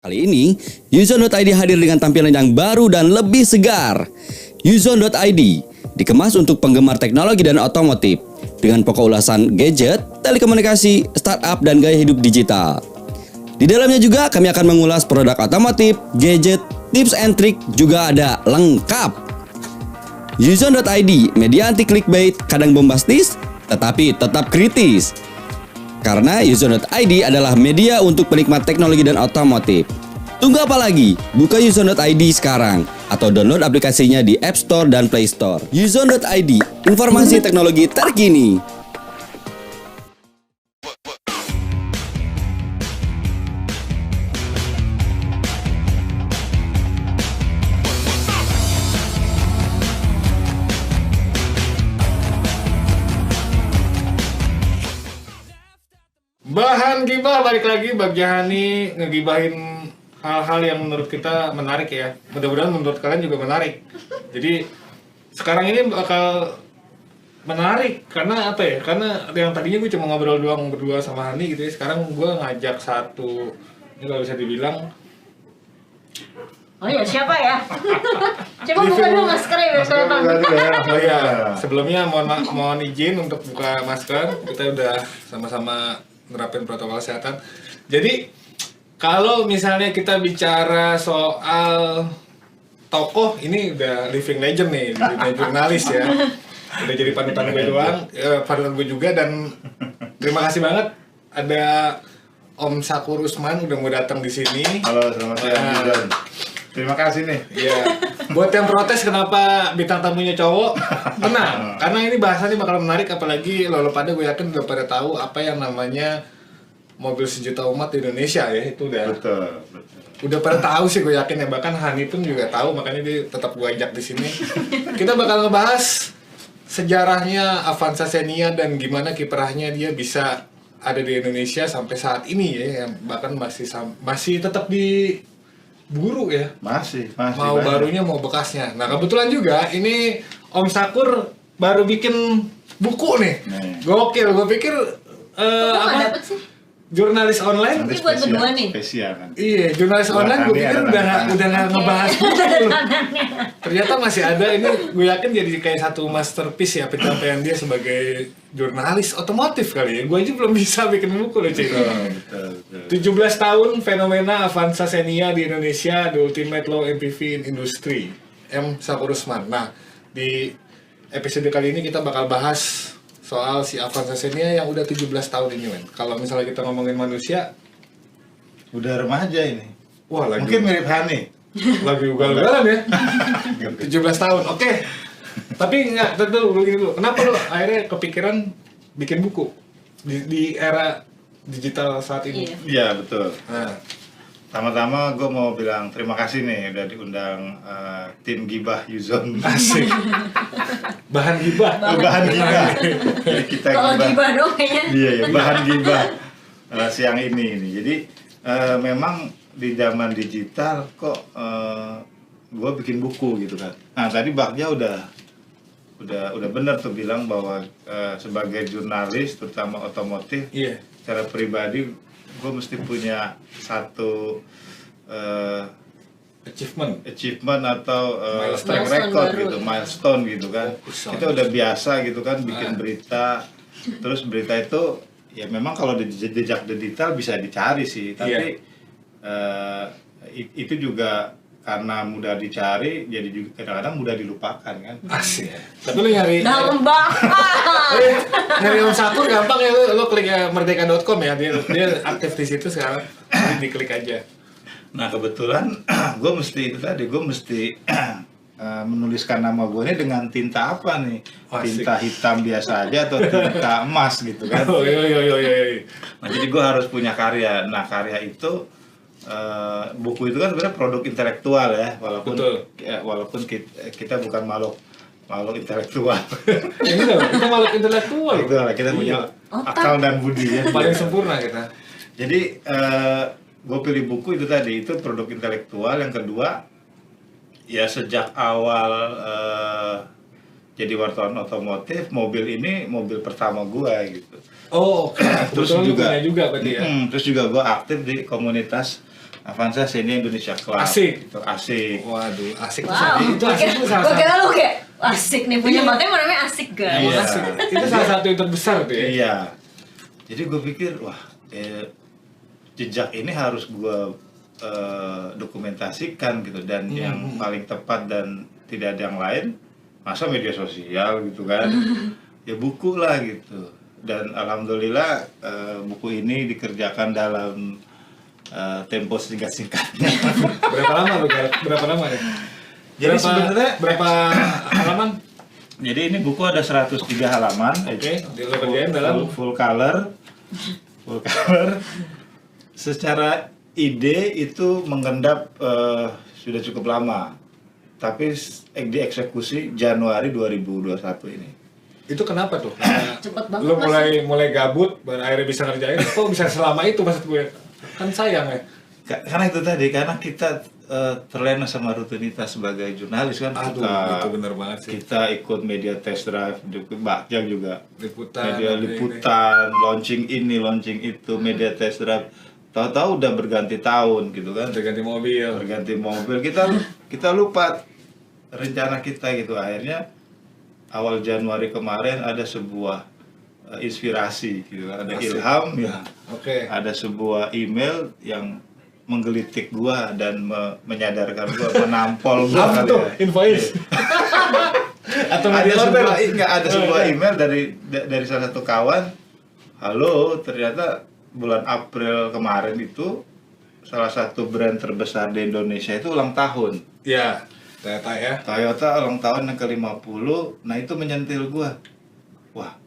Kali ini, Uzone.id hadir dengan tampilan yang baru dan lebih segar. Uzone.id dikemas untuk penggemar teknologi dan otomotif dengan pokok ulasan gadget, telekomunikasi, startup, dan gaya hidup digital. Di dalamnya juga kami akan mengulas produk otomotif, gadget, tips and trik juga ada lengkap. Uzone.id, media anti clickbait, kadang bombastis, tetapi tetap kritis. Karena Uzone.id adalah media untuk penikmat teknologi dan otomotif. Tunggu apa lagi? Buka Uzone.id sekarang atau download aplikasinya di App Store dan Play Store. Uzone.id, informasi teknologi terkini. Bahan gibah balik lagi, Bang Jahani ngegibahin hal-hal yang menurut kita menarik ya. Mudah-mudahan menurut kalian juga menarik. Jadi sekarang ini bakal menarik karena apa ya? Karena yang tadinya gue cuma ngobrol doang berdua sama Hani gitu ya. Sekarang gue ngajak satu, ini kalau bisa dibilang. Oh iya, siapa ya? Coba buka dulu maskernya biar kelihatan. Oh iya, sebelumnya mohon izin untuk buka masker. Kita udah sama-sama nerapin protokol kesehatan. Jadi kalau misalnya kita bicara soal tokoh, ini udah living legend nih, udah jurnalis ya. Udah jadi panutan gue doang, panutan gue juga, dan terima kasih banget ada Om Sakur Usman udah mau datang di sini. Halo, selamat siang. Terima kasih nih. Iya. Buat yang protes kenapa bintang tamunya cowok, tenang. Karena ini bahasannya bakal menarik, apalagi lo pada gue yakin udah pada tahu apa yang namanya mobil sejuta umat di Indonesia ya, itu udah. Betul. Udah pada tahu sih gue yakin ya, bahkan Hani pun juga tahu, makanya dia tetap gue ajak di sini. Kita bakal ngebahas sejarahnya Avanza Xenia dan gimana kiprahnya dia bisa ada di Indonesia sampai saat ini ya, yang bahkan masih tetap di buru ya. Masih Mau banyak. barunya mau bekasnya. Nah kebetulan juga ini Om Sakur baru bikin buku nih. Gokil, gue pikir Kok nggak dapet sih? jurnalis online. Ini buat berdua nih. Spesial kan. Iya, jurnalis Buat online gue Hani pikir ada udah tanda nggak ngebahas buku. Tangannya. Ternyata masih ada. Ini gue yakin jadi kayak satu masterpiece ya pencapaian dia sebagai jurnalis otomotif kali ya. Gue aja belum bisa bikin buku loh cuy. Betul. 17 tahun fenomena Avanza Xenia di Indonesia, the ultimate low MPV in industry. M. Sakur Usman. Nah, di episode kali ini kita bakal bahas soal si Avanza Xenia yang udah 17 tahun ini, men. Kalau misalnya kita ngomongin manusia, Udah remaja ini. wah lagi Mungkin mirip Hani. lagi ugal-ugalan ya. 17 tahun. Oke. Tapi enggak, tentu begini dulu. Kenapa lo akhirnya kepikiran bikin buku di era digital saat ini? Iya. Iya, betul. Nah, Pertama-tama gue mau bilang terima kasih nih udah diundang tim Gibah Uzone. asik. Bahan gibah. Bahan Gibah. Jadi kita Kalau gibah dong kayaknya. Iya, bahan Gibah siang ini. Jadi memang di zaman digital kok gue bikin buku gitu kan. Nah tadi Bagja udah benar tuh bilang bahwa sebagai jurnalis terutama otomotif, Iya. secara pribadi gue mesti punya satu achievement atau track Milestone record baru. gitu, milestone gitu kan. Kita udah biasa gitu kan bikin berita, terus berita itu ya memang kalau di jejak digital bisa dicari sih, tapi itu juga karena mudah dicari, jadi juga kadang-kadang mudah dilupakan kan. Asik. Tapi lu nyari Dalam banget. nyari Om Sakur gampang ya, lu klik merdeka.com ya, dia aktif di situ sekarang. Jadi diklik aja. Nah kebetulan gue mesti menuliskan nama gue ini dengan tinta apa nih? Asik. Tinta hitam biasa aja atau tinta emas gitu kan? Oh iya. Nah jadi gue harus punya karya. Nah karya itu buku itu kan sebenarnya produk intelektual ya, walaupun kita bukan makhluk intelektual. Ini loh, kita makhluk intelektual. Kita punya akal dan budi ya. Paling sempurna kita. Jadi gue pilih buku itu tadi, itu produk intelektual. Yang kedua ya sejak awal jadi wartawan otomotif, mobil ini mobil pertama gue gitu. Oh, oke. Terus Kebetulan lu juga punya juga berarti ya. terus juga gue aktif di komunitas Avanza Xenia Indonesia Club. Asik. Itu asik. Waduh, asik Wow, itu asik itu salah gue satu. kira lu kayak asik nih punya bapaknya namanya asik guys. Iya. Asik. Itu salah satu yang terbesar tuh ya. Iya. Jadi gue pikir, wah, jejak ini harus gue dokumentasikan gitu, dan yang paling tepat dan tidak ada yang lain, masa media sosial gitu kan, ya buku lah gitu. Dan alhamdulillah buku ini dikerjakan dalam tempo singkat-singkatnya. Berapa lama lu? Berapa lama nih? Jadi sebenarnya berapa halaman? Jadi ini buku ada 103 halaman. Oke, dikerjain dalam full color. Full color. Secara ide itu mengendap sudah cukup lama. Tapi dieksekusi Januari 2021 ini. itu kenapa tuh? Cepet banget, Lu Mas. mulai gabut, baru akhirnya bisa ngerjain. Kok bisa selama itu maksud gue? Kan sayang ya. Karena itu tadi, karena kita terlena sama rutinitas sebagai jurnalis kan. Aduh, kita, itu bener banget sih. kita ikut media test drive, Bakja juga Liputan, media ini. liputan, launching ini, launching itu, media test drive. Tahu-tahu udah berganti tahun gitu kan. Udah ganti mobil. Berganti mobil, kita lupa rencana kita gitu. Akhirnya awal Januari kemarin ada sebuah inspirasi gitu kan. Ada Asik. ilham ya. Oke. Ada sebuah email yang menggelitik gua dan menyadarkan gua, menampol gua Apa kali tuh? ya. Invoice. Atau Ada media order? sebuah ada sebuah email dari salah satu kawan. Halo, ternyata bulan April kemarin itu salah satu brand terbesar di Indonesia itu ulang tahun. Ya, Toyota ya. Toyota ulang tahun yang ke-50. Nah, itu menyentil gua. Wah,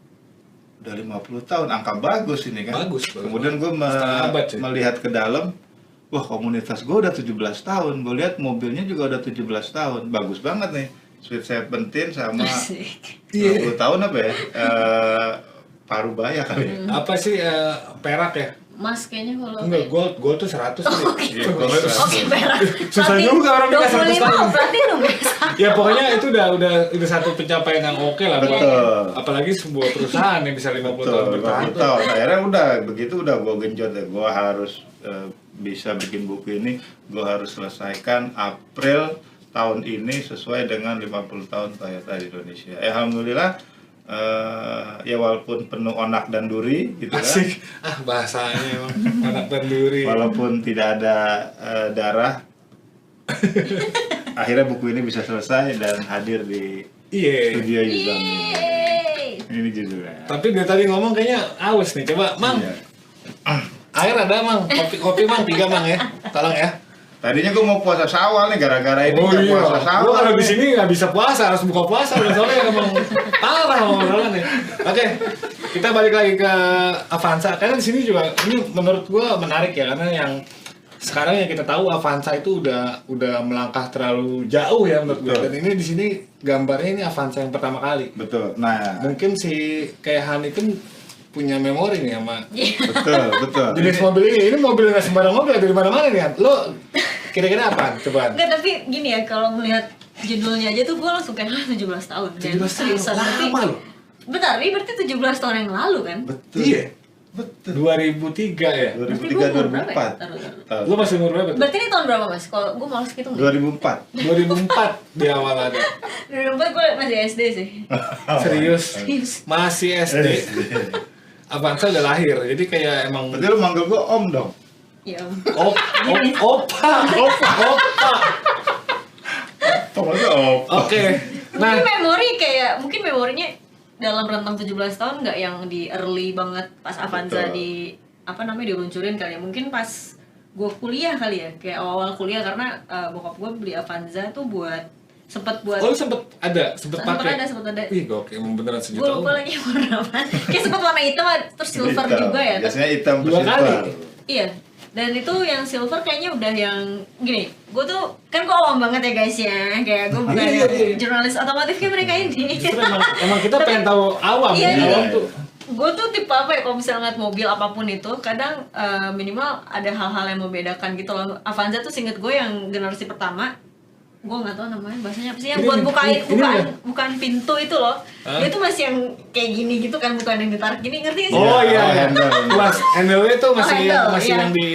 udah 50 tahun, angka bagus ini kan. Bagus. Kemudian gue Setengah abad, cuy. melihat ke dalam, wah, komunitas gue udah 17 tahun. Gue lihat mobilnya juga udah 17 tahun. Bagus banget nih. Sweet Seventeen sama Asik. 20 tahun apa ya? Parubaya kali ya. Apa sih perak ya? Mas kayaknya kalau Enggak, gold tuh 100 nih. Iya, gold 100. Oke, perak. Susah Platin- juga orang dikasih 100 tahun. 25 platinum biasa. Ya pokoknya itu udah satu pencapaian yang oke lah. Betul. Apalagi sebuah perusahaan yang bisa 50 tahun Betul, bertahan. 50 tahun. Akhirnya udah begitu, udah gue genjot ya. Gue harus bisa bikin buku ini. Gue harus selesaikan April tahun ini sesuai dengan 50 tahun Toyota di Indonesia. Alhamdulillah, ya walaupun penuh onak dan duri gitu kan. Asik. Bahasanya emang anak penduri. Walaupun tidak ada darah, akhirnya buku ini bisa selesai dan hadir di Iya. studio Yuzon ini. Yeay. Ini judulnya. Tapi dia tadi ngomong kayaknya aus nih. Coba, Mang. Iya. Air ada, Mang. Kopi Mang 3, Mang ya. Tolong ya. Tadinya gue mau puasa Syawal nih, gara-gara ini Oh nggak iya, puasa gua Syawal. kalau di nih. sini nggak bisa puasa, harus buka puasa. Soalnya emang parah ngomong nih. Oke, kita balik lagi ke Avanza. Karena di sini juga ini menurut gua menarik ya, karena yang sekarang yang kita tahu Avanza itu udah melangkah terlalu jauh ya menurut gua. Betul. Dan ini di sini gambarnya ini Avanza yang pertama kali. Betul. Nah, Mungkin si kayak Han itu punya memori nih sama betul. jenis mobil ini. Ini mobil nggak sembarang mobil, dari mana-mana nih Han. Lo kira-kira apa? Coba. Enggak, tapi gini ya, kalau melihat judulnya aja tuh gue langsung kayak 17 tahun. 17 tahun, seriusan, berarti- lama loh. Bentar, ini berarti 17 tahun yang lalu kan? Betul. Iya. Betul. 2003 ya. 2003 2004. Taruh. Lo masih umur berapa tuh? Berarti ini tahun berapa mas? Kalau gue males hitung. 2004. 2004 di awal ada. 2004 gue masih SD sih. Serius. Serius. Masih SD. Avanza udah lahir. Jadi kayak emang Berarti lu manggil gua Om dong. Ya. opa. Pokoknya Om. Oke. Nah, Mungkin mungkin memorinya dalam rentang 17 tahun nggak yang di early banget pas Avanza Betul. diluncurin kali ya. Mungkin pas gue kuliah kali ya, kayak awal kuliah, karena bokap gue beli Avanza tuh sempet buat oh lu sempet pakai. sempet ada. Ih, gokil, emang beneran Gue sejuta. lupa lagi warna apa. Kayak sempet warna hitam terus silver Hitam. juga ya. Biasanya hitam Dua silver. kali. Iya. Dan itu yang silver kayaknya udah yang gini. Gue tuh kan gue awam banget ya guys ya. Kayak gue bukan Iya, iya. jurnalis otomotif kayak mereka ini. Justru emang kita pengen tahu awam. Iya, ya. iya. Awam tuh. Gue tuh tipe apa ya, kalau misalnya ngeliat mobil apapun itu kadang minimal ada hal-hal yang membedakan gitu loh. Avanza tuh seinget gue yang generasi pertama gue nggak tahu namanya bahasanya apa sih yang Ini buat nih, bukaan pintu itu loh. Dia tuh masih yang kayak gini gitu kan, bukan yang ditarik gini, ngerti gak sih? Oh iya, handle. Mas, handle-nya tuh masih handle, masih iya. yang di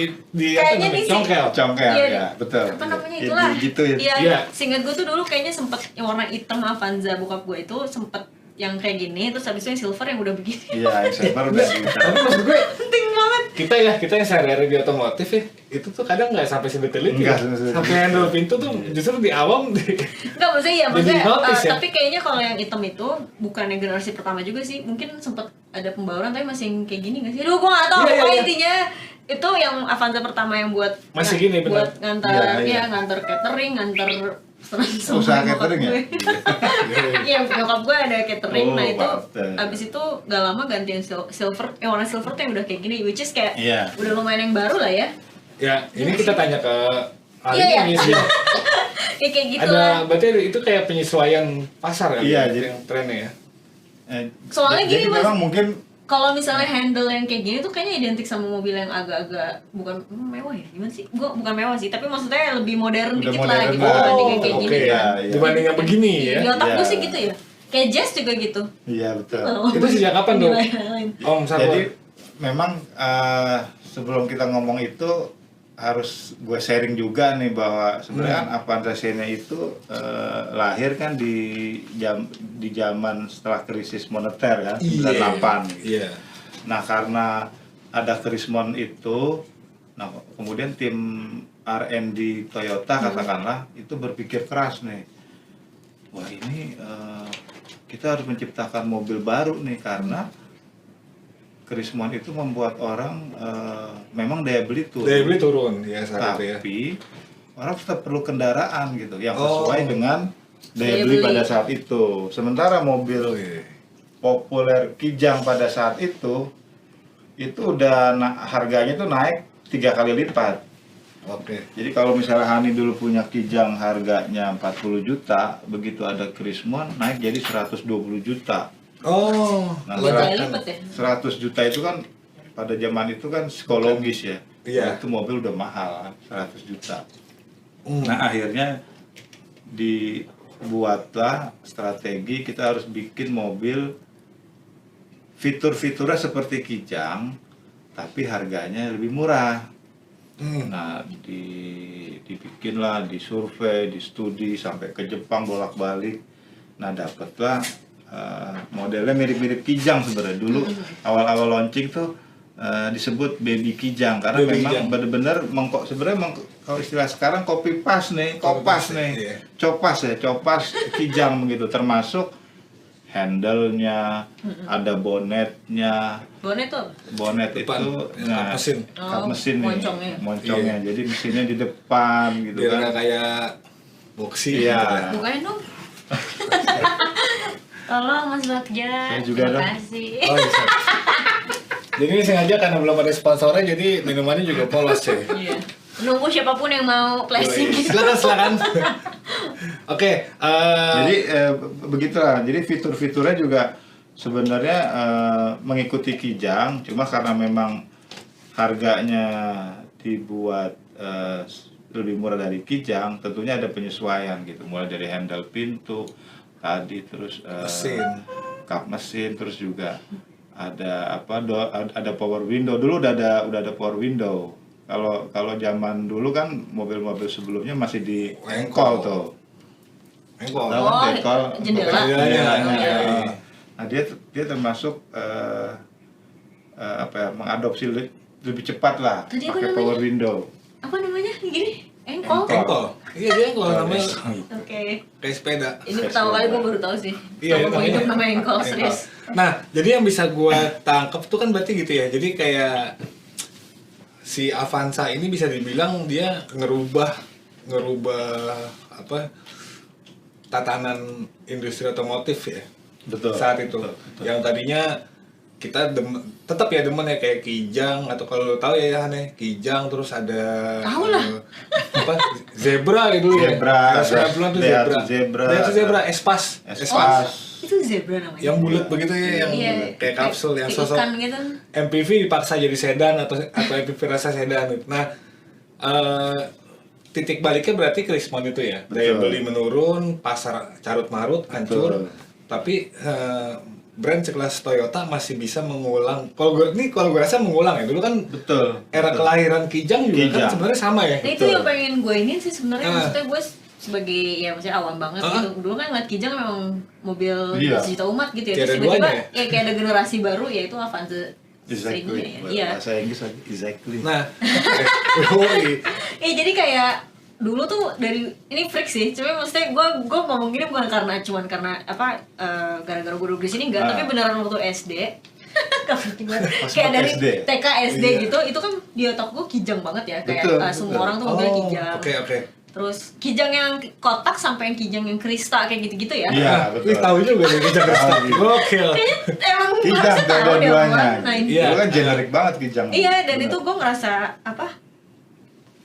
apa Kayaknya namanya? nih sih. Congkel. Congkel Iya, ya, betul. Apa namanya Ya, itulah? gitu ya. Iya, Iya. seingat gue tuh dulu kayaknya sempet yang warna hitam Avanza bokap gue itu sempet yang kayak gini, terus habis itu yang silver yang udah begini. Iya, yang server udah gitu. Tapi maksud gue Penting banget. kita yang sehari-hari di otomotif ya, itu tuh kadang nggak sampai sedetail itu ya. Enggak, sedetail Sampai handle pintu tuh justru di awam Enggak, maksudnya iya, Jadi maksudnya notice ya? tapi kayaknya kalau yang hitam itu bukan yang generasi pertama juga sih. Mungkin sempet ada pembauran tapi masih yang kayak gini nggak sih? Aduh, gue nggak tahu. Iya, iya, Pokoknya iya. intinya itu yang Avanza pertama yang buat Masih gini, benar. buat ngantar Iya, iya. ya ngantar catering, ngantar pesanan Usaha sama catering ya? nyokap gue. Iya, nyokap gue ada catering. Oh, Nah itu pantes. abis itu gak lama ganti yang silver, yang warna silver tuh yang udah kayak gini, which is kayak Iya. udah lumayan yang baru lah ya. Ya, ini kita tanya ke ahli Iya, ini iya. sih. Ya kayak gitu Ada lah. berarti itu kayak penyesuaian pasar kan? Iya, ya, jadi- yang trennya ya. Soalnya Jadi gini, Mas. memang mungkin Kalau misalnya handle yang kayak gini tuh kayaknya identik sama mobil yang agak-agak bukan mewah ya, gimana sih? Gua bukan mewah sih, tapi maksudnya lebih modern Udah dikit modern lah gitu lah. dibanding yang kayak Oke gini ya. kan. Iya. Dibanding yang begini ya. Di otak gue Iya. sih gitu ya. Kayak jazz juga gitu. iya betul. Itu sejak kapan tuh? Lain-lain. Om Sarwan. Jadi memang sebelum kita ngomong itu harus gue sharing juga nih bahwa sebenarnya kan Avanza Xenia itu lahir kan di zaman setelah krisis moneter kan 98. Iya. Nah karena ada krismon itu, nah kemudian tim R&D Toyota katakanlah itu berpikir keras nih, wah ini kita harus menciptakan mobil baru nih karena krismon itu membuat orang memang daya beli turun. Daya beli turun ya saat itu ya. Tapi orang tetap perlu kendaraan gitu yang Oh. sesuai dengan daya Daya beli beli. pada saat itu. Sementara mobil Oke. populer Kijang pada saat itu udah harganya tuh naik 3 kali lipat. Oke. Jadi kalau misalnya Hani dulu punya Kijang harganya 40 juta, begitu ada Krismon naik jadi 120 juta. Oh, Nah, Dua kali ledakan. lipat ya. 100 juta itu kan pada zaman itu kan psikologis ya. Iya. Nah, itu mobil udah mahal kan, 100 juta. Hmm. Nah akhirnya dibuatlah strategi kita harus bikin mobil fitur-fiturnya seperti Kijang tapi harganya lebih murah. Nah dibikinlah, disurvei, distudi sampai ke Jepang bolak-balik. Nah dapatlah modelnya mirip-mirip Kijang sebenarnya. Dulu awal-awal launching tuh disebut baby Kijang karena Baby memang Kijang. bener-bener sebenarnya kalau istilah sekarang copy paste nih, kopas nih, iya. copas Kijang begitu, termasuk handle-nya, ada bonetnya, Bonet tuh. bonet Depan, itu kap mesin. kap mesin nih, moncongnya. moncongnya. Iya. Jadi mesinnya di depan gitu Biar kan. nggak kayak boxy. Iya. Bukain dong. Tolong Mas Bagja. Saya juga Terima dong. kasih. Oh, bisa. Jadi ini sengaja karena belum ada sponsornya jadi minumannya juga polos ya. Iya. Nunggu siapapun yang mau flashing gitu. Silakan. Oke, Jadi begitulah. Jadi fitur-fiturnya juga sebenarnya mengikuti Kijang, cuma karena memang harganya dibuat lebih murah dari Kijang, tentunya ada penyesuaian gitu. Mulai dari handle pintu tadi, terus mesin. kap mesin, terus juga ada ada power window. Dulu udah ada power window. Kalau zaman dulu kan mobil-mobil sebelumnya masih di engkol tuh. Engkol. Tahu kan, Oh, engkol? jendela. Jendelanya. Iya. Iya. Nah dia termasuk mengadopsi lebih cepat lah Tadi apa pakai namanya? power window. Apa namanya? Gini? Engkol? Engkol. Iya dia engkol namanya Oke. kayak sepeda. Ini pertama kali gue baru tahu sih. Iya, Kalau mau namanya hidup namanya engkol, serius. Nah, jadi yang bisa gua tangkap tuh kan berarti gitu ya. Jadi kayak si Avanza ini bisa dibilang dia ngerubah apa tatanan industri otomotif ya. Betul. Saat itu. Betul. Yang tadinya kita tetap ya demen ya kayak Kijang atau kalau lo tahu ya Han ya, Kijang terus ada Tahu lah. apa zebra gitu ya. Zebra, Sebelum tuh Daihatsu zebra. Zebra. Daihatsu zebra, Espas. Espas. Itu zebra namanya. Yang bulat begitu ya, yang Iya, kayak kapsul, yang kayak sosok ikan gitu. MPV dipaksa jadi sedan atau MPV rasa sedan gitu. Nah, titik baliknya berarti Krismon itu ya. Daya beli menurun, pasar carut marut, hancur. Tapi brand sekelas Toyota masih bisa mengulang. Kalau gue rasa mengulang ya. Dulu kan era kelahiran Kijang juga kan sebenarnya sama ya. Nah itu yang pengen gue ini sih sebenarnya, maksudnya gue sebagai ya maksudnya awam banget gitu. Dulu kan ngeliat Kijang memang mobil sejuta umat gitu ya. Terus tiba-tiba ya kayak ada generasi baru yaitu Avanza. Exactly. Bahasa Inggris lagi. Exactly. Nah, jadi kayak dulu tuh dari ini freak sih, cuma maksudnya gue ngomong gini bukan karena apa gara-gara gue duduk di sini enggak, tapi beneran waktu SD. Kayak dari TK SD gitu, itu kan di otak gue Kijang banget ya, kayak semua orang tuh mobilnya Kijang. Oke. Terus Kijang yang kotak sampai yang Kijang yang Krista kayak gitu-gitu ya. Iya, betul. Tahu juga nih Kijang Krista. Gokil. Emang Kijang harusnya tahu deh dua-duanya. nah, Itu kan generik banget Kijang. Iya, dan itu gue ngerasa apa?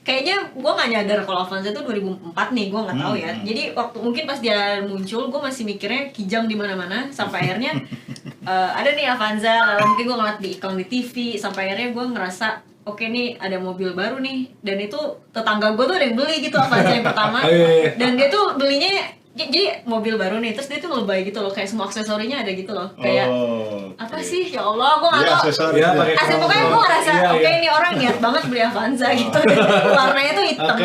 Kayaknya gue nggak nyadar kalau Avanza itu 2004 nih, gue nggak tahu ya. Jadi waktu mungkin pas dia muncul, gue masih mikirnya Kijang di mana-mana. Sampai akhirnya ada nih Avanza, lalu mungkin gue ngeliat di iklan di TV. Sampai akhirnya gue ngerasa oke nih ada mobil baru nih, dan itu tetangga gue tuh ada yang beli gitu Avanza yang pertama. Dan dia tuh belinya jadi mobil baru nih, terus dia tuh lebay gitu loh, kayak semua aksesorinya ada gitu loh, kayak apa sih ya Allah, gue nggak tahu. Aksesori. Asli pokoknya gue ngerasa oke ini orang niat banget beli Avanza gitu, dan warnanya tuh hitam.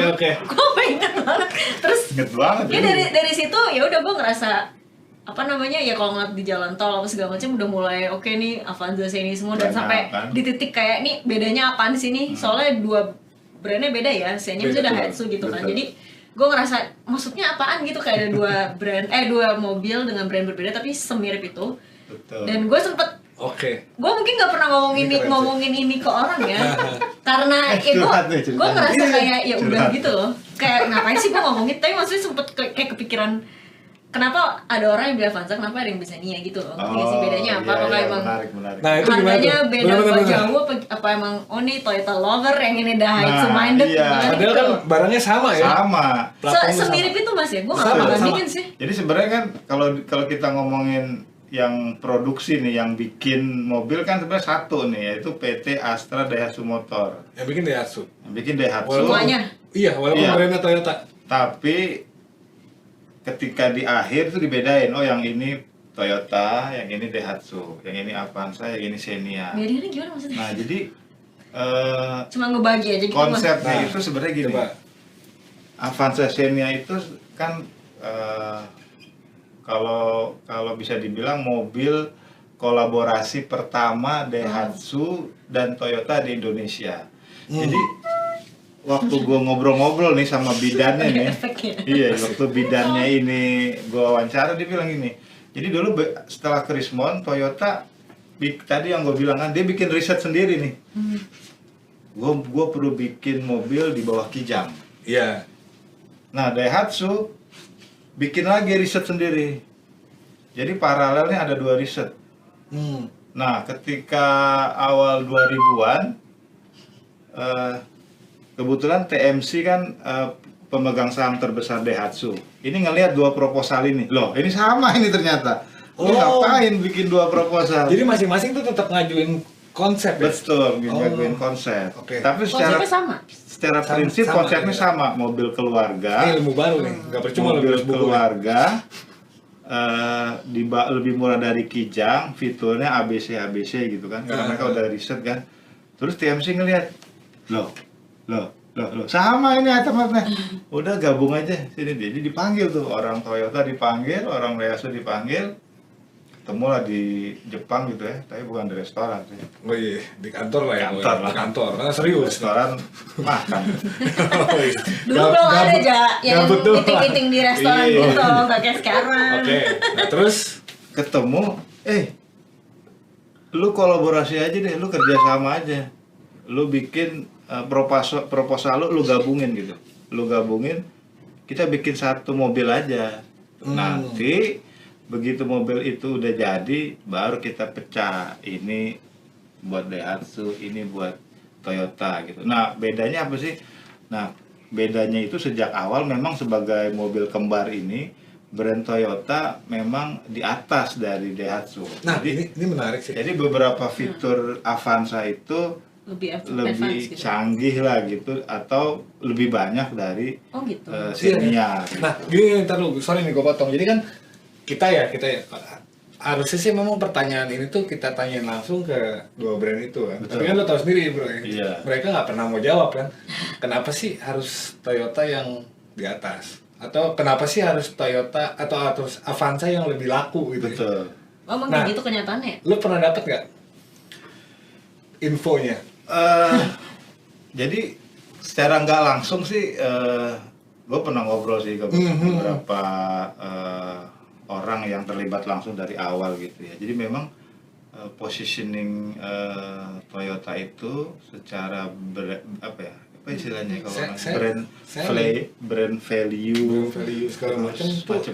Gue inget banget. Terus ya dari situ ya udah gue ngerasa apa namanya ya kalau ngeliat di jalan tol apa segala macam udah mulai oke nih Avanza ini semua, dan sampai di titik kayak nih bedanya apaan sih nih, soalnya dua brandnya beda ya, Xenia itu udah Hatsu gitu kan. Jadi gue ngerasa maksudnya apaan gitu, kayak ada dua mobil dengan brand berbeda tapi semirip itu. Dan gue sempet gue mungkin nggak pernah ngomongin ini ke orang ya, karena ya gue ngerasa kayak ya udah gitu loh, kayak ngapain sih gue ngomongin, tapi maksudnya sempet kayak kepikiran kenapa ada orang yang beli Avanza, kenapa ada yang bisa Nia gitu loh. Sih bedanya apa? Apakah emang menarik. Nah, itu harganya beda jauh apa emang nih Toyota lover yang ini Daihatsu minded padahal kan barangnya sama ya. Sama. Semirip itu Mas ya, gue nggak pernah bandingin sih. Jadi sebenarnya kan kalau kita ngomongin yang produksi nih, yang bikin mobil kan sebenarnya satu nih, yaitu PT Astra Daihatsu Motor. Yang bikin Daihatsu. Semuanya. Iya, walaupun brandnya Toyota. Tapi ketika di akhir itu dibedain, oh yang ini Toyota, yang ini Daihatsu, yang ini Avanza, yang ini Xenia. Bedanya gimana maksudnya? Nah jadi cuma ngebagi aja gitu. konsepnya itu sebenarnya gini. Avanza Xenia itu kan kalau bisa dibilang mobil kolaborasi pertama Daihatsu dan Toyota di Indonesia. Jadi waktu gue ngobrol-ngobrol nih sama bidannya nih, waktu bidannya ini gue wawancara, dia bilang gini, jadi dulu setelah Krismon, Toyota tadi yang gue bilang kan, dia bikin riset sendiri nih. Gue perlu bikin mobil di bawah Kijang. Iya. Nah Daihatsu bikin lagi riset sendiri. Jadi paralelnya ada 2 riset. Nah ketika awal 2000-an, kebetulan TMC kan pemegang saham terbesar Daihatsu. Ini ngelihat 2 proposal ini. Loh, ini sama ini ternyata. Ngapain bikin 2 proposal? Jadi masing-masing tuh tetap ngajuin konsep ya? Betul, ngajuin konsep. Tapi konsepnya sama? Secara prinsip konsepnya sama. Mobil keluarga. Ini ilmu baru nih, nggak percuma mobil keluarga. Lebih murah dari Kijang, fiturnya ABC gitu kan. Karena mereka udah riset kan. Terus TMC ngelihat, loh, sama ini itemnya. Udah gabung aja sini. Jadi dipanggil tuh orang Toyota, dipanggil orang Daihatsu, dipanggil, ketemulah di Jepang gitu ya, tapi bukan di restoran sih. Oh iya, di kantor lah ya. Di kantor. Serius. Restoran makan. Dulu belum ada aja yang meeting di restoran gitu, nggak kayak sekarang. Nah, terus ketemu, lu kolaborasi aja deh, lu kerjasama aja, lu bikin proposal lu gabungin gitu, kita bikin satu mobil aja. Nanti begitu mobil itu udah jadi, baru kita pecah, ini buat Daihatsu, ini buat Toyota gitu. Nah bedanya apa sih? Nah bedanya itu sejak awal memang sebagai mobil kembar ini, brand Toyota memang di atas dari Daihatsu. Nah jadi, ini menarik sih. Jadi beberapa fitur Avanza itu lebih lebih canggih lah gitu, atau lebih banyak dari gitu. Xenia. Nah, gini ntar lu, sorry nih gue potong. Jadi kan kita ya harusnya sih memang pertanyaan ini tuh kita tanyain langsung ke dua brand itu kan. Betul. Tapi kan lo tau sendiri bro, Iya. mereka nggak pernah mau jawab kan. Kenapa sih harus Toyota yang di atas? Atau kenapa sih harus Toyota atau harus Avanza yang lebih laku gitu? Betul. Emang Nah, gitu kenyataannya? Lo pernah dapet nggak infonya? Jadi secara nggak langsung sih, gue pernah ngobrol sih ke beberapa orang yang terlibat langsung dari awal gitu ya. Jadi memang positioning Toyota itu secara apa istilahnya kalau brand value segala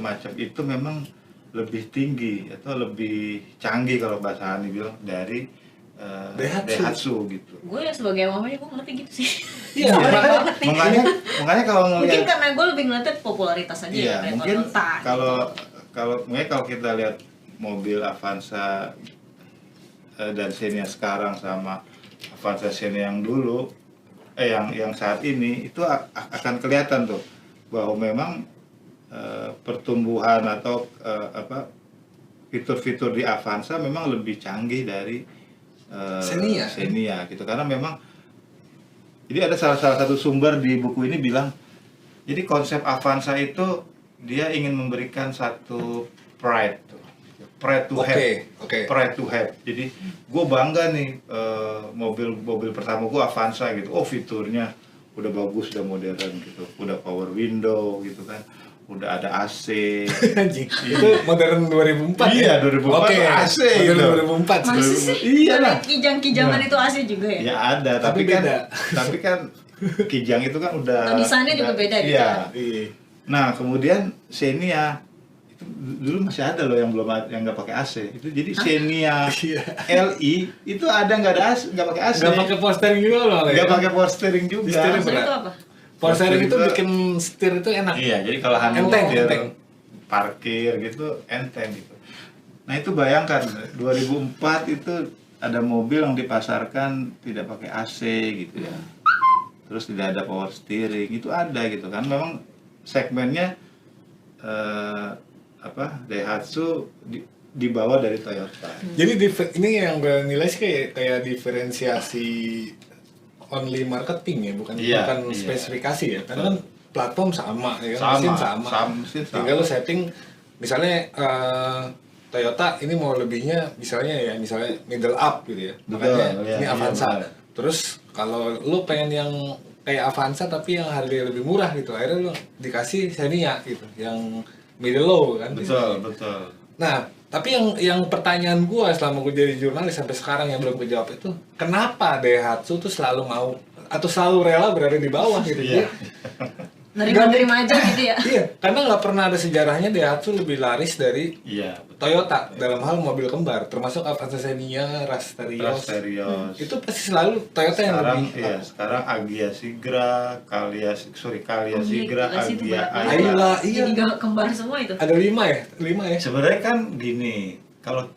macam itu memang lebih tinggi atau lebih canggih kalau bahasa Hani bilang dari Daihatsu gitu. Gue ya sebagai mamanya gue ngerti gitu sih. Iya, makanya kalau Mungkin ngelihat, karena gue lebih ngeliatnya popularitas aja iya, ya, kayak mungkin Toyota. kalau kita lihat mobil Avanza dan Xenia sekarang sama Avanza Xenia yang dulu, yang saat ini itu akan kelihatan tuh bahwa memang pertumbuhan atau fitur-fitur di Avanza memang lebih canggih dari Xenia gitu, karena memang jadi ada salah satu sumber di buku ini bilang jadi konsep Avanza itu dia ingin memberikan satu pride to have. Jadi gue bangga nih, mobil pertama gue Avanza gitu. Oh, fiturnya udah bagus, udah modern gitu, udah power window gitu kan, udah ada AC. Itu modern 2004 iya, ya? 2004 AC modern gitu. 2004 Masa sih? Iya lah. Kijang-kijangan itu AC juga ya? Ya ada, tapi kan Kijang itu kan udah desainnya juga beda gitu iya. Iya. Nah, kemudian Xenia itu dulu masih ada loh yang yang nggak pakai AC. Itu jadi Xenia LI itu ada nggak pakai AC. Nggak pakai power steering juga loh. Nggak pakai power steering juga. Steering Maksudnya itu apa? Power steering itu bikin setir itu enak. Iya, jadi kalau enteng. Parkir gitu enteng gitu. Nah, itu bayangkan 2004 itu ada mobil yang dipasarkan tidak pakai AC gitu ya. Terus tidak ada power steering, itu ada gitu kan. Memang segmennya Daihatsu di bawah dari Toyota. Jadi ini yang gue nilai sih kayak diferensiasi only marketing ya, bukan spesifikasi ya. Karena kan platform sama ya kan, mesin sama. Tinggal lo setting misalnya Toyota ini mau lebihnya misalnya middle up gitu ya. Makanya ini Avanza. Terus kalau lo pengen yang kayak Avanza tapi yang harganya lebih murah gitu, akhirnya lo dikasih Xenia gitu, yang middle low kan. Betul. Nah, tapi yang pertanyaan gua selama gua jadi jurnalis sampai sekarang yang belum kejawab itu, kenapa Daihatsu tuh selalu mau atau selalu rela berada di bawah gitu ya? Nerima aja gitu ya. Iya, karena nggak pernah ada sejarahnya Daihatsu lebih laris dari Toyota dalam hal mobil kembar, termasuk Avanza Xenia, Rasterios. Itu pasti selalu Toyota yang lebih. Iya, sekarang Agya Sigra, Kalia Sigra, Agya Ayla, iya. Jadi kembar semua itu. Ada 5 ya? Sebenarnya kan gini, kalau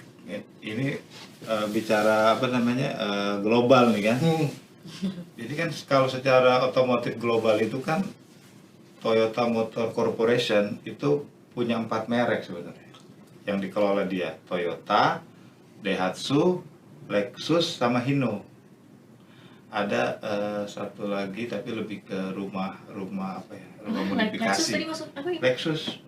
ini bicara global nih kan. Jadi kan kalau secara otomotif global itu kan Toyota Motor Corporation itu punya 4 merek sebenarnya yang dikelola dia, Toyota, Daihatsu, Lexus, sama Hino. Ada satu lagi tapi lebih ke rumah modifikasi. Lexus tadi masuk apa ya?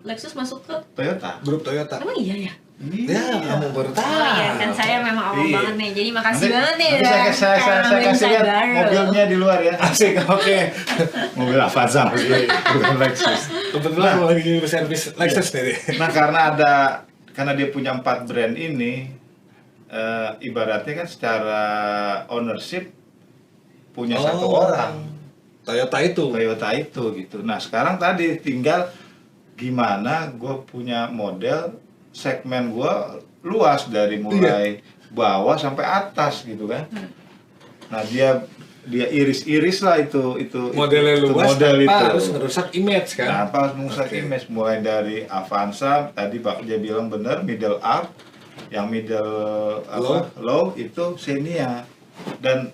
Lexus masuk ke Toyota, grup Toyota. Emang iya ya? Ya, kamu baru tahu. Iya, kan saya memang awam banget nih. Jadi makasih banget nih saya kasih lihat mobilnya di luar ya. Asik, oke. Mobil Avanza, bukan Lexus. Kebetulan mau lagi servis Lexus nih. Nah, karena dia punya 4 brand ini, ibaratnya kan secara ownership punya satu orang. Toyota itu gitu. Nah, sekarang tadi tinggal gimana gue punya model segmen gue luas dari mulai bawah sampai atas gitu kan. Nah, dia iris-iris lah itu modelnya luas model itu harus merusak image kan. Nah, apa harus merusak image, mulai dari Avanza tadi Pak dia bilang benar, middle up, yang middle low itu Xenia. Dan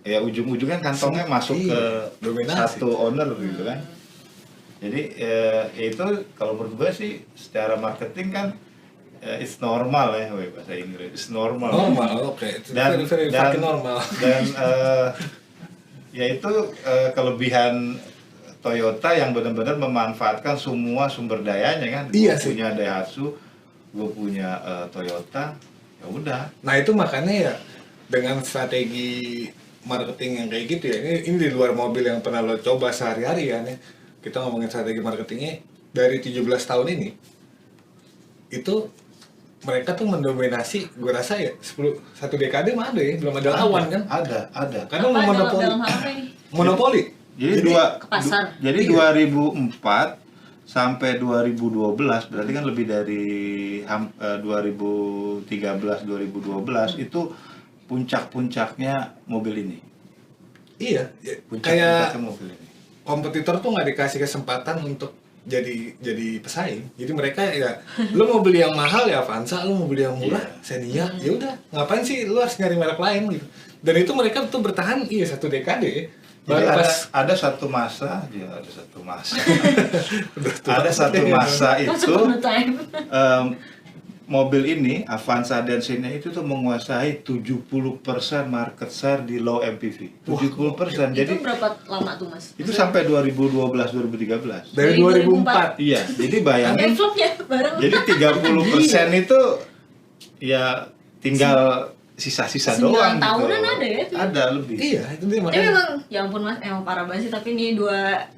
ya ujung-ujungnya kantongnya masuk ke dominasi. satu owner gitu kan. Jadi itu kalau menurut gue sih secara marketing kan it's normal ya, bahasa Inggris it's normal. Normal, oke. Dan fucking normal. Dan ya itu kelebihan Toyota yang benar-benar memanfaatkan semua sumber dayanya kan. Iya Gue sih. punya Daihatsu, gue punya Toyota, ya udah. Nah itu makanya ya dengan strategi marketing yang kayak gitu ya, ini di luar mobil yang pernah lo coba sehari-hari ya nih. Kita ngomongin strategi marketingnya dari 17 tahun ini itu mereka tuh mendominasi, gue rasa ya satu dekade mah ada ya, belum ada lawan kan? Ada. Karena Apa monopoli. dalam hal apa ini? Monopoli. Jadi ke pasar. Jadi 2004 sampai 2012 berarti kan lebih dari 2013 2012 itu puncak-puncaknya mobil ini. Iya, Puncak-puncaknya kayak mobil ini. kompetitor tuh nggak dikasih kesempatan untuk jadi pesaing. Jadi mereka ya, lu mau beli yang mahal ya Avanza, lu mau beli yang murah Xenia, ya udah ngapain sih lu harus nyari merek lain gitu. Dan itu mereka tuh bertahan satu dekade ya. Jadi Baru ada satu masa ada satu masa itu mobil ini Avanza dan Xenia itu tuh menguasai 70% market share di low MPV. 70%. Jadi itu berapa lama tuh Mas? itu sampai 2012 2013. dari 2004. Iya, jadi bayangin. Vlognya bareng. Jadi 30% itu ya tinggal sisa-sisa 9 doang gitu. tahunan ada ya? Ada lebih. Iya, itu dia Tapi makanya. memang, ya ampun Mas, emang parah banget sih. Tapi ini dua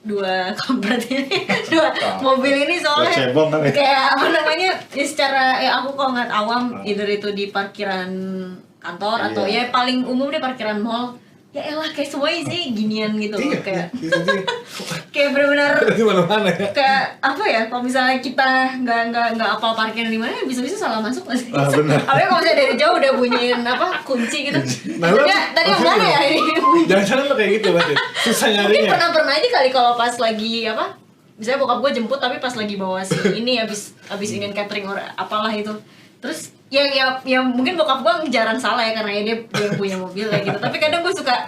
kampret ini, dua mobil ini soalnya Cebong kan ya? kayak apa namanya? Ya secara aku kalau ngeliat awam, either itu di parkiran kantor atau ya paling umum deh parkiran mall. Ya elah kayak semua sih ginian gitu loh, kayak Itu dia. kayak benar-benar Di mana-mana ya. kayak apa ya, kalau misalnya kita nggak apal parkiran di mana, bisa-bisa salah masuk nggak sih? Benar. Apalagi kalau misalnya dari jauh udah bunyiin kunci gitu. Nah, lu- Tadi yang mana ya ini? Jangan-jangan lo kayak gitu berarti. Susah Mungkin nyarinya. pernah aja kali kalau pas lagi apa? Misalnya bokap gue jemput tapi pas lagi bawa si ini habis ingin catering or apalah itu. Terus ya mungkin bokap gue jarang salah ya karena ya dia yang punya mobil ya gitu. Tapi kadang gue suka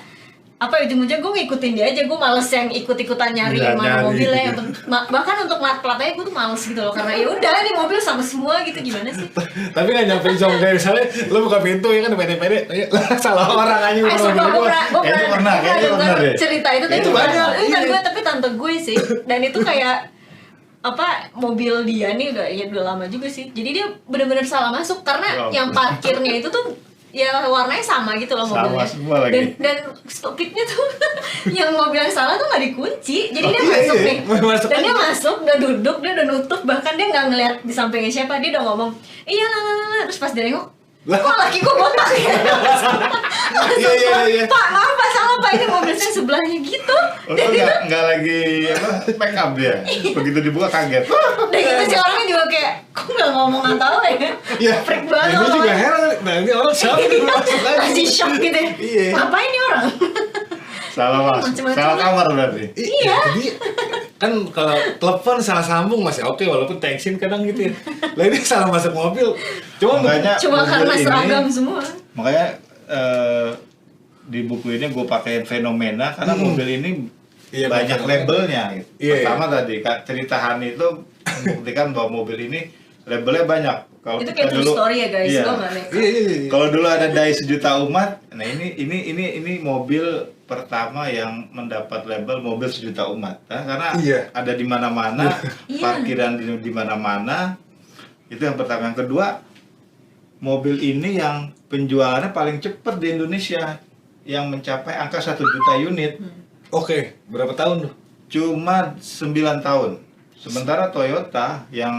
ujung-ujungnya gue ngikutin dia aja, gue males yang ikut-ikutan nyari mana mobilnya bahkan untuk platnya gue tuh males gitu loh, karena ya udah nih mobil sama semua gitu, gimana sih? Tapi nggak nyampe zong kayak misalnya lo buka pintu ya kan pede-pede, salah orang aja Gue pernah deh. cerita itu, tapi Itu banyak, bukan iya. gue tapi tante gue sih, dan itu kayak mobil dia nih udah lama juga sih, jadi dia benar-benar salah masuk karena yang parkirnya itu tuh ya warnanya sama gitu loh mobilnya. Sama semua lagi. Dan stupidnya tuh yang mobil yang salah tuh nggak dikunci, jadi dia masuk nih. Dan dia masuk, udah duduk, dia udah nutup, bahkan dia nggak ngeliat di sampingnya siapa, dia udah ngomong iya lah, terus pas dia nengok, kok laki gue botak ya? Iya. Pak maaf Pak, salah Pak, ini mobil saya sebelahnya gitu. Itu nggak lagi make up dia. Begitu dibuka kaget. Dan gitu si orangnya juga kayak, kok nggak ngomong tahu ya? Iya. Freak banget. Gue juga heran. Nah ini orang siapa yang masuk lagi? Masih shock gitu ya. Iya. Ngapain nih orang? Salah masuk. Macem-macem Salah lah. kamar berarti. Iya. Jadi kan kalau telepon salah sambung masih oke, walaupun tensin kadang gitu ya. Lah ini salah masuk mobil. Cuma Cuma mobil karena ini- seragam semua. Makanya di buku ini gue pakai fenomena karena mobil ini Iya, banyak fenomena. labelnya gitu. Iya, Pertama tadi cerita Hani itu membuktikan bahwa mobil ini labelnya banyak. Kalau Itu kita kayak true dulu, story ya guys, iya. gue nggak nek. Iya. Kalau dulu ada Dai Sejuta Umat, nah ini mobil pertama yang mendapat label mobil sejuta umat, nah, karena Iya. ada di mana-mana, Iya. parkiran di mana-mana. Itu yang pertama. Yang kedua, mobil ini yang penjualannya paling cepat di Indonesia, yang mencapai angka 1 juta unit. Oke, berapa tahun tuh? Cuma 9 tahun. Sementara Toyota yang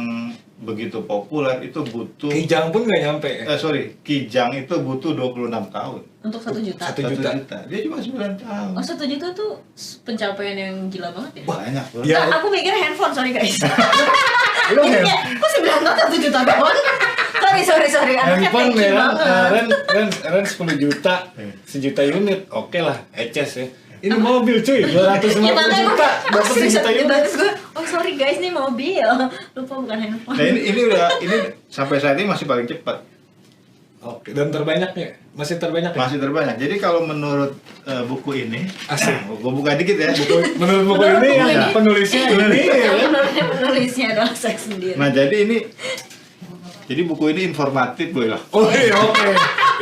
begitu populer itu butuh Kijang pun nggak nyampe ya? Kijang itu butuh 26 tahun. Untuk 1 juta. 1 juta. Dia cuma 9 tahun. Oh 1 juta tuh pencapaian yang gila banget ya? Banyak loh. Ya. Nah, aku mikir handphone, sorry guys. Lu Ini kayak, kok 9 tahun 1 juta doang? Sorry, anaknya handphone thank you ya, banget. Ren 10 juta, 1 juta unit, oke lah, eces ya. Ini mobil cuy, 250 Ya makanya juta, dapat 1 juta unit. Terus gue, oh sorry guys, ini mobil. Lupa bukan handphone. Nah ini sampai saat ini masih paling cepat. Oke, dan terbanyaknya? Masih terbanyak ya? Masih terbanyak. Jadi kalau menurut buku ini, asik. Gue buka dikit ya. Menurut buku ini yang penulisnya ini ya kan? Penulisnya adalah saya sendiri. Nah jadi buku ini informatif boy lah. Oh iya, oke.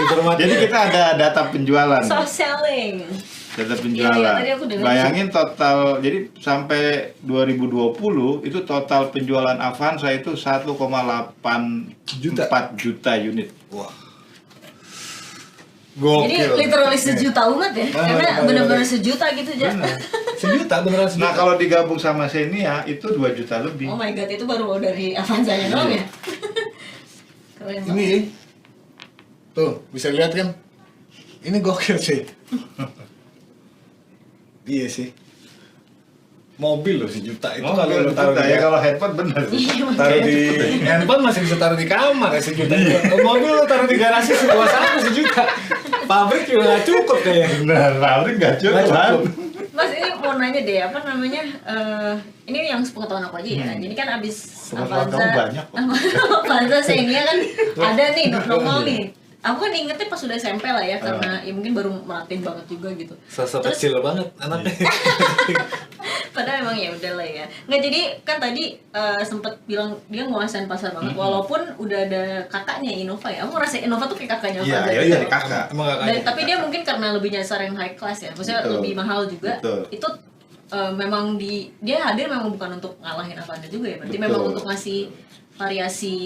Informatif. Jadi kita ada data penjualan. Soft selling. Data penjualan. Tadi aku dengar. Bayangin total, jadi sampai 2020 itu total penjualan Avanza itu 1,84 juta unit. Wah. Jadi Gokil. literally sejuta umat ya, karena benar-benar sejuta gitu aja. Sejuta beneran sejuta. Nah kalau digabung sama Xenia itu 2 juta lebih. Oh my god, itu baru dari Avanza-nya doang ya? Keren banget. Ini tuh bisa lihat kan? Ini gokil sih. Iya sih. Mobil loh sejuta itu Oh, kalau lo taruh ya kalau handphone bener. taruh di handphone masih bisa taruh di kamar ya sejuta. Kalau mobil lo taruh di garasi seluas apa sejuta. Pabrik juga nggak cukup kayaknya. Nah, pabrik nggak cukup. Nggak cukup. Mas, ini mau nanya deh, apa namanya? Ini yang sepengetahuan aku aja ya. Jadi kan abis Sepengetahuan kamu banyak kok. Avanza Xenia kan ada nih nongol nih. Aku kan ingetnya pas sudah SMP lah ya, karena ya mungkin baru melatih banget juga gitu. Sosok Terus- kecil banget anaknya. Padahal emang ya udah lah ya. Nggak, jadi kan tadi sempet bilang dia nguasain pasar banget, walaupun udah ada kakaknya Innova ya. Aku ngerasa Innova tuh kayak kakaknya Iya, Avanza ya gitu. dari kakak. Emang gak Dan, tapi dia mungkin karena lebih nyasar yang high class ya, maksudnya Betul. lebih mahal juga. Betul. Itu memang dia hadir memang bukan untuk ngalahin Avanza juga ya, berarti Betul. memang untuk ngasih variasi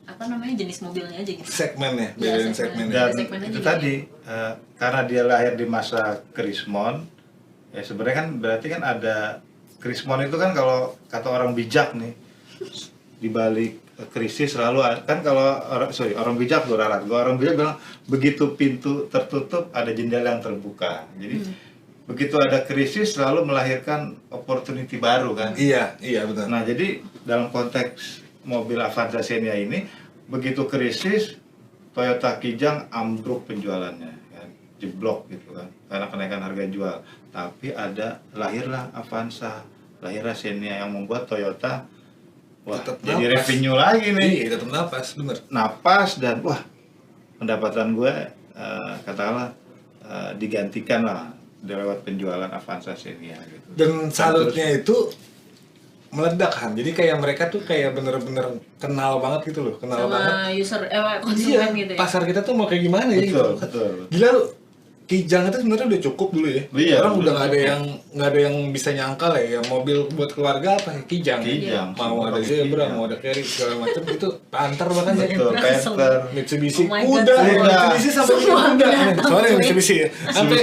apa namanya jenis mobilnya aja gitu. segmennya, Iya, bedain segmen. segmennya. Dan Segmen aja itu gitu. tadi karena dia lahir di masa Krismon, ya sebenarnya kan berarti kan ada Krismon itu kan kalau kata orang bijak nih di balik krisis selalu kan kalau orang bijak gue ralat, orang bijak bilang begitu pintu tertutup ada jendela yang terbuka. Jadi begitu ada krisis selalu melahirkan opportunity baru kan. Iya, iya betul. Nah jadi dalam konteks mobil Avanza Xenia ini begitu krisis Toyota Kijang ambruk penjualannya kan, jeblok gitu kan karena kenaikan harga jual. Tapi lahirlah Avanza, lahirlah Xenia yang membuat Toyota Tetap jadi napas. revenue lagi nih. Iya, tetap napas, bener. Napas dan pendapatan gue katakanlah digantikan lah lewat penjualan Avanza Xenia gitu. Dan salutnya itu meledak kan. Jadi kayak mereka tuh kayak bener-bener kenal banget gitu loh, kenal banget. Sama user konsumen gitu ya. Pasar kita tuh mau kayak gimana ya gitu. Betul. Gila lu, Kijang itu sebenarnya udah cukup dulu ya. Iya, Orang udah udah nggak ada yang bisa nyangkal ya. Mobil buat keluarga apa ya? Kijang. Kijang. Mau ada Semua Zebra, Kijang. mau ada Carry segala macam itu Panther bahkan ya. Betul, Panther. Mitsubishi Oh my kuda, God, ya. kuda. Mitsubishi sampai Semua kuda. binatang, Sorry cuy. Mitsubishi ya. Sampai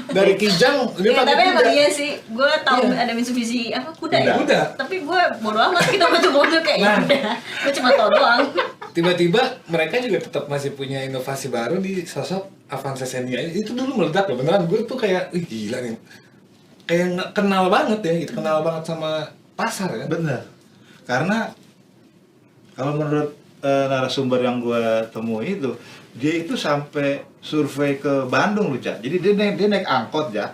dari Kijang dia Ya, pakai tapi emang kuda. iya sih, gue tahu Iya. ada Mitsubishi apa kuda ya. Kuda. Tapi gue bodo amat gitu sama tuh mobil kayak ya Nah. udah, gue cuma tahu doang. Tiba-tiba mereka juga tetap masih punya inovasi baru di sosok Avanza Xenia. Itu dulu meledak loh, beneran. Gue tuh kayak, ih gila nih. Kayak kenal banget ya, gitu. Kenal banget sama pasar kan. Bener. Karena kalau menurut narasumber yang gue temui itu, dia itu sampai survei ke Bandung loh, Cak. Jadi dia naik angkot, ya.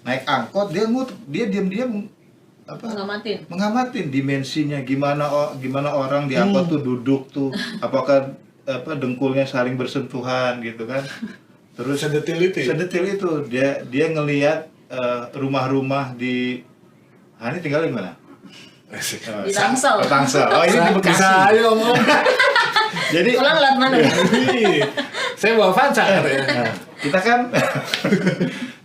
Naik angkot, dia diam-diam mengamatin dimensinya gimana orang di angkot tuh duduk tuh, apakah dengkulnya saling bersentuhan gitu kan. Terus Sedetil itu ya? Sedetil itu dia ngelihat rumah-rumah di ini tinggal di mana? Di Tangsel. Tangsel. Oh, ini di Bekasi. Bisa ayo ngomong. Jadi Pulang lihat mana? Saya bawa Avanza katanya. nah, kita kan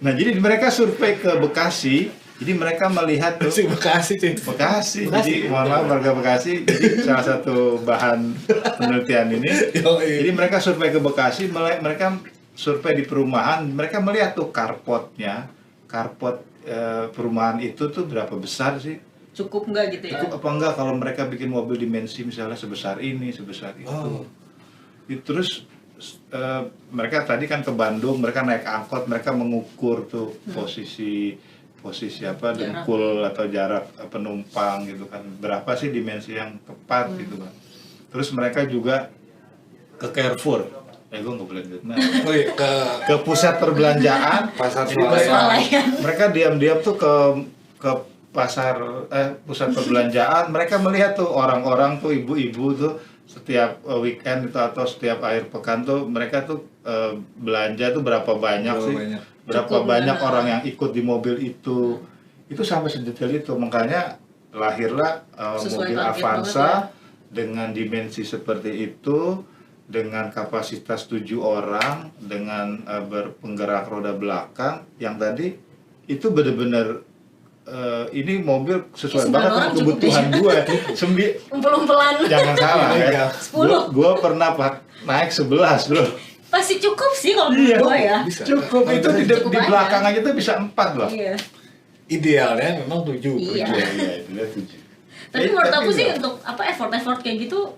nah jadi mereka survei ke Bekasi. Jadi mereka melihat tuh Si Bekasi cuy. Bekasi. Bekasi. Jadi mohon maaf warga Bekasi. Jadi salah satu bahan penelitian ini. Yoi. Jadi mereka survei ke Bekasi, mereka survei di perumahan, mereka melihat tuh carport perumahan itu tuh berapa besar sih? Cukup enggak gitu ya? Cukup apa enggak kalau mereka bikin mobil dimensi misalnya sebesar ini, sebesar itu. Oh. Terus mereka tadi kan ke Bandung, mereka naik angkot, mereka mengukur tuh posisi dengkul atau jarak penumpang gitu kan, berapa sih dimensi yang tepat gitu kan. Terus mereka juga ke Carrefour, gue nggak boleh gitu. Nah, Oh iya, ke pusat perbelanjaan, Pasar Jadi Swalayan. mereka diam-diam tuh ke pusat perbelanjaan, mereka melihat tuh orang-orang tuh ibu-ibu tuh setiap weekend itu atau setiap akhir pekan tuh mereka tuh belanja tuh berapa banyak sih, berapa Cukup banyak benar. orang yang ikut di mobil itu sampai sedetail itu. Makanya lahirlah Sesuai mobil target Avanza banget dengan dimensi seperti itu, dengan kapasitas 7 orang, dengan berpenggerak roda belakang yang tadi itu benar-benar ini mobil sesuai 9 banget orang sama cukup kebutuhan gue. Umpel-umpelan. Jangan salah ya. 10. Gue pernah naik 11 bro. Pasti cukup sih kalau Iya. menurut gue ya. Bisa. Cukup itu di Cukup di banyak. belakang aja tuh bisa 4 loh. Iya. Idealnya memang 7. Iya. Iya, itu dia 7. Tapi menurut aku sih untuk effort kayak gitu,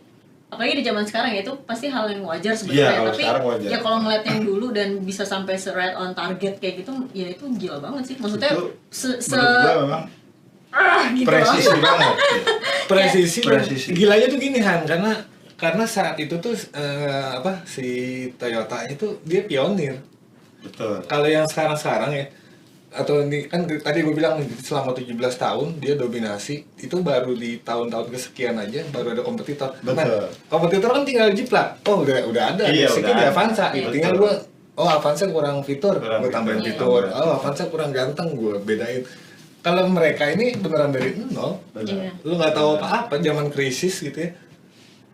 apalagi di zaman sekarang ya, itu pasti hal yang wajar Iya, sebenarnya. kalau Tapi sekarang wajar. ya kalau ngeliat yang dulu dan bisa sampai right on target kayak gitu, ya itu gila banget sih. Maksudnya Itu se menurut gue memang gitu presisi loh. banget. Presisi. Presisi. Gilanya tuh gini Han, karena saat itu tuh si Toyota itu dia pionir. Betul. Kalau yang sekarang ya, atau ini kan tadi gue bilang selama 17 tahun dia dominasi, itu baru di tahun-tahun kesekian aja baru ada kompetitor. Betul. Nah, kompetitor kan tinggal jiplak. Oh udah ada, Iya, basicnya udah di ada. Avanza. Iya. Tinggal gue, Avanza kurang fitur, Kurang gue tambahin fitur. fitur. Oh Avanza kurang ganteng, gue bedain. Kalau mereka ini beneran dari nol, Iya. lu nggak tahu apa-apa, zaman krisis gitu ya,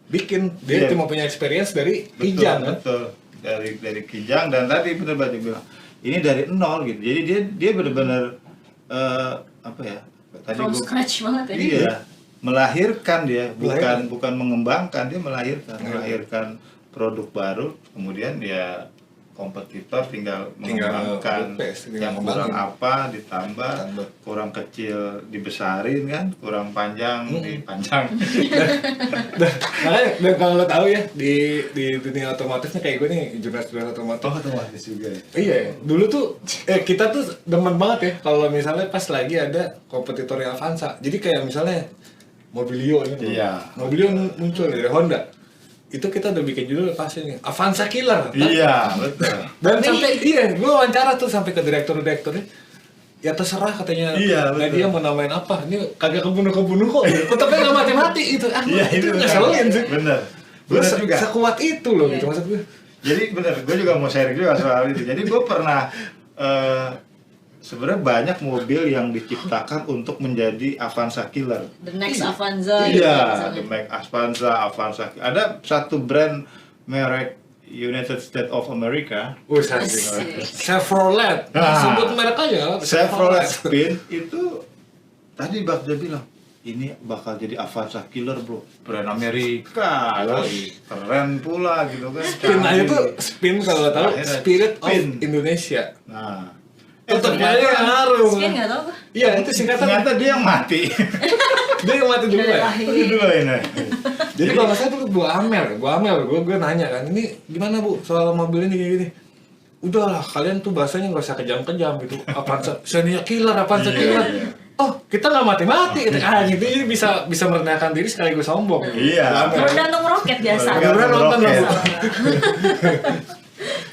bikin dia Iya. cuma punya experience dari Betul, Kijang kan. betul. Dari Kijang, dan tadi bener Baju bilang ini dari nol gitu. Jadi dia benar-benar apa ya? Tadi From gua- scratch banget ya. Iya, melahirkan dia, Melahirkan. bukan mengembangkan, dia melahirkan produk baru, kemudian ya kompetitor tinggal mengembangkan copy-paste, tinggal yang kurang ngembangin. apa ditambah, Tambah. kurang kecil dibesarin kan, kurang panjang dipanjang. Makanya dan kalau lo tahu ya di dunia otomotifnya kayak gue nih, jurnalis otomotif. Otomatis juga ya. Iya, dulu tuh kita tuh demen banget ya kalau misalnya pas lagi ada kompetitornya Avanza. Jadi kayak misalnya Mobilio ini. Iya. Mobilio muncul dari Honda. Itu kita udah bikin judul pasti nih Avanza Killer. Iya, betul. Dan sampai gue wawancara tuh sampai ke direktur-direkturnya. Ya terserah katanya. Iya, betul. Dia mau namain apa? Ini kagak kebunuh kok. Tapi nggak mati-mati itu. Iya, itu benar. ngeselin sih. Bener. Gue Bener juga. sekuat itu loh Iya. gitu maksud gue. Jadi bener, gue juga mau sharing juga soal itu. Jadi gue pernah sebenarnya banyak mobil yang diciptakan untuk menjadi Avanza Killer. The next Avanza gitu Iya, misalnya. The Mac Avanza. Ada satu brand merek United States of America, Asik. Chevrolet. Nah. Sebut merek aja. Chevrolet Spin itu tadi Bang dia bilang ini bakal jadi Avanza Killer bro, brand Amerika, keren pula gitu kan. Spin aja tuh spin kalau lo tahu Akhirnya Spirit spin. of Indonesia. Nah, Tetap ternyata- aja ngaruh. Spin nggak tahu gue. Iya, itu singkatan. ternyata dia yang mati. Dia yang mati dulu ya. Itu dulu ini. Jadi kalau nggak salah dulu Bu Amel, gue nanya kan, ini gimana Bu soal mobil ini kayak gini? Udahlah, kalian tuh bahasanya nggak usah kejam-kejam gitu. Avanza, Xenia Killer, Avanza Killer. Oh, kita nggak mati-mati. Gitu. Jadi bisa merendahkan diri sekaligus sombong. Iya. Tergantung roket biasa. Tergantung Beneran nonton roket. dong.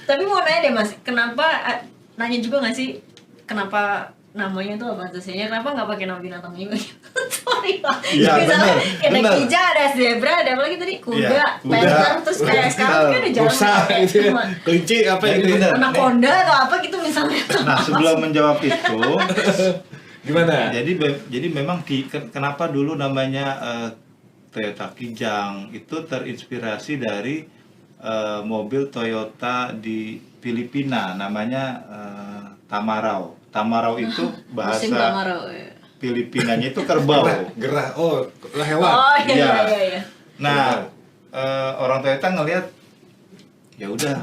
Tapi mau nanya deh Mas, kenapa nanya juga nggak sih kenapa namanya tuh Avanza Xenia? Kenapa nggak pakai nama binatang juga? Sorry Pak. Iya, Misalnya bener, ada bener. kijang, ada zebra, ada apa lagi tadi? Kuda, Iya, kuda. panther, terus kayak sekarang kan udah jarang Rusa pakai gitu ya. cuma Kelinci apa Jadi gitu. bener. anaconda atau apa gitu misalnya. Nah, sebelum menjawab itu, Gimana? jadi memang kenapa dulu namanya Toyota Kijang itu terinspirasi dari mobil Toyota di Filipina namanya Tamarau. Tamarau itu Musim bahasa kemarau. Ya. Filipinanya itu kerbau. Gerah. Oh, hewan. Oh iya Iya. iya iya. Nah, orang Toyota ngelihat ya udah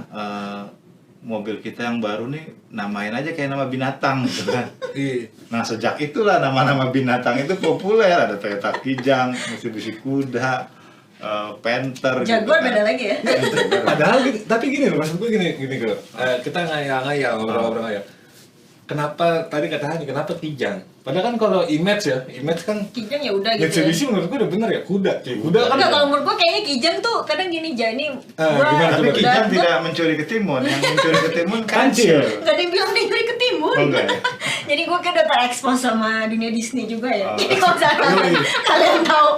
mobil kita yang baru nih namain aja kayak nama binatang gitu kan. Iya. Nah, sejak itulah nama-nama binatang itu populer. Ada Toyota Kijang, Mitsubishi Kuda, Panther Jaguar gitu kan. beda lagi ya. Padahal tapi gini loh, maksud gue gini loh. Kita ngayal-ngayal, ngobrol-ngobrol ngayal. kenapa tadi kata Hani, kenapa Kijang? Padahal kan kalau image kan Kijang ya udah gitu. Mitsubishi menurut gue udah bener ya, kuda cuy. Kuda kan Enggak, kalau menurut gua kayaknya Kijang tuh kadang gini Jani gimana Tapi coba? Kijang tidak mencuri ketimun, yang mencuri ketimun kancil. Gak ada yang bilang dia nyuri ketimun. Oh, enggak ya? Jadi gue kayak udah terekspos sama dunia Disney juga ya. Oh. Jadi kalau misalkan kalian tahu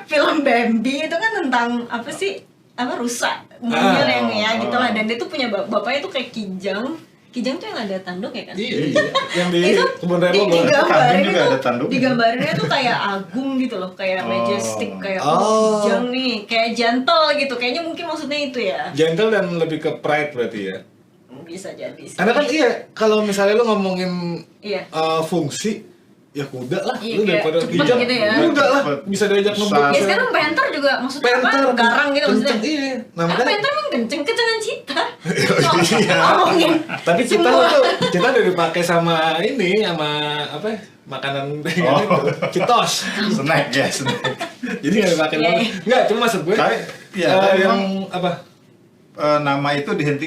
film Bambi itu kan tentang apa sih? Apa rusa mungil yang ya gitu lah. Dan dia tuh punya bapaknya tuh kayak Kijang. Kijang tuh yang ada tanduk ya kan? Iya. Yang di Itu kebun raya Bogor. Kambing juga tuh, ada tanduknya. digambarinnya tuh kayak agung gitu loh, kayak majestic, kayak Oh. Kijang nih, kayak gentle gitu. Kayaknya mungkin maksudnya itu ya. Gentle dan lebih ke pride berarti ya. Bisa jadi sih. Karena kan kalau misalnya lu ngomongin Iya. fungsi, ya kuda lah. Iya, Lu kayak daripada cepet Kijang, gitu ya. kuda lah. Bisa diajak ngebut. Ya sekarang Panther juga maksudnya Panther, apa? Garang gitu maksudnya. kenceng, iya. Nah, Nah, makanya- Panther emang kencengan Cita. Iya. Ngomongin Tapi kita semua. tuh udah dipakai sama apa ya, makanan itu, Citos. Snack ya, snack. Jadi nggak dipakai Iya. banget. Nggak, cuma maksud gue Tapi yang memang apa?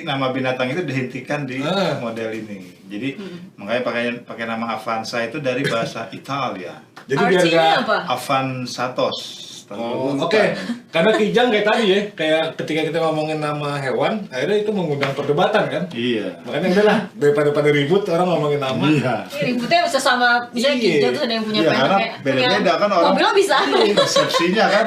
nama binatang itu dihentikan di Ah. model ini. Jadi makanya pakai nama Avanza itu dari bahasa Italia. Jadi biar Artinya nggak apa? Avanzatos. Oh, oke. Karena Kijang kayak tadi ya, kayak ketika kita ngomongin nama hewan, akhirnya itu mengundang perdebatan kan. Iya. Makanya udahlah, daripada pada ribut orang ngomongin nama. Iya. Ini ributnya sesama misalnya Iya. Kijang terus ada yang punya Iya, Panther karena kayak beda-beda kan orang. mobilnya bisa. Persepsinya kan.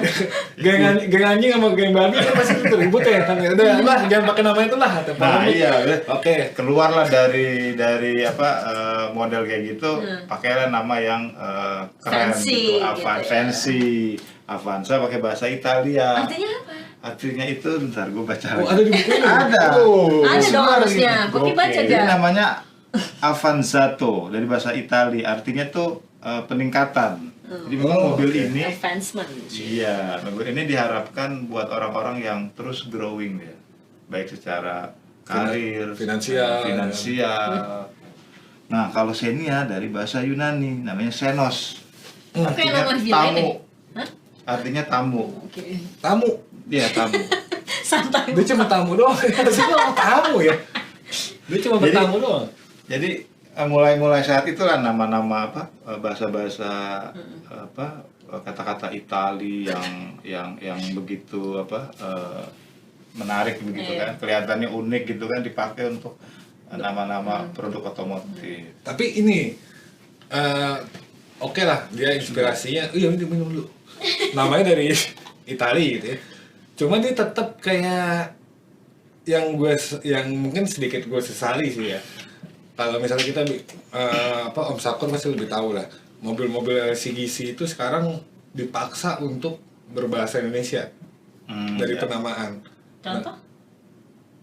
Geng anjing sama geng babi kan pasti itu ribut ya kan. Udah lah, jangan pakai nama itu lah. Nah, iya. Oke. Keluarlah dari model kayak gitu, pakailah nama yang keren Fancy gitu, gitu ya. fancy. Avanza pakai bahasa Italia. Artinya apa? Artinya itu, bentar gue baca. Oh, ada di buku ini. Ada. Oh. Ada dong Semua harusnya. gitu. Kopi baca Jadi gak? namanya Avanzato dari bahasa Italia. Artinya tuh peningkatan. Jadi memang mobil ini, Advancement. iya, mobil ini diharapkan buat orang-orang yang terus growing ya, baik secara karir, Finansial. Nah, kalau Xenia dari bahasa Yunani namanya Xenos. Kayak nama Artinya villa ini. tamu. Hah? Artinya tamu. Oke. Tamu. Iya, tamu. Santai. Dia cuma tamu doang. Harusnya orang tamu ya. Dia cuma Jadi- bertamu doang. Jadi mulai saat itulah nama-nama bahasa-bahasa kata-kata Itali yang begitu menarik begitu Iya. kan, kelihatannya unik gitu kan, dipakai untuk nama-nama produk otomotif. Tapi ini oke lah, dia inspirasinya. Iya, ini minum dulu. Namanya dari Italia gitu ya. Cuma dia tetap kayak yang mungkin sedikit gue sesali sih ya. Kalau misalnya kita Om Sakur pasti lebih tahu lah. Mobil-mobil LCGC itu sekarang dipaksa untuk berbahasa Indonesia dari Ya. penamaan. Contoh?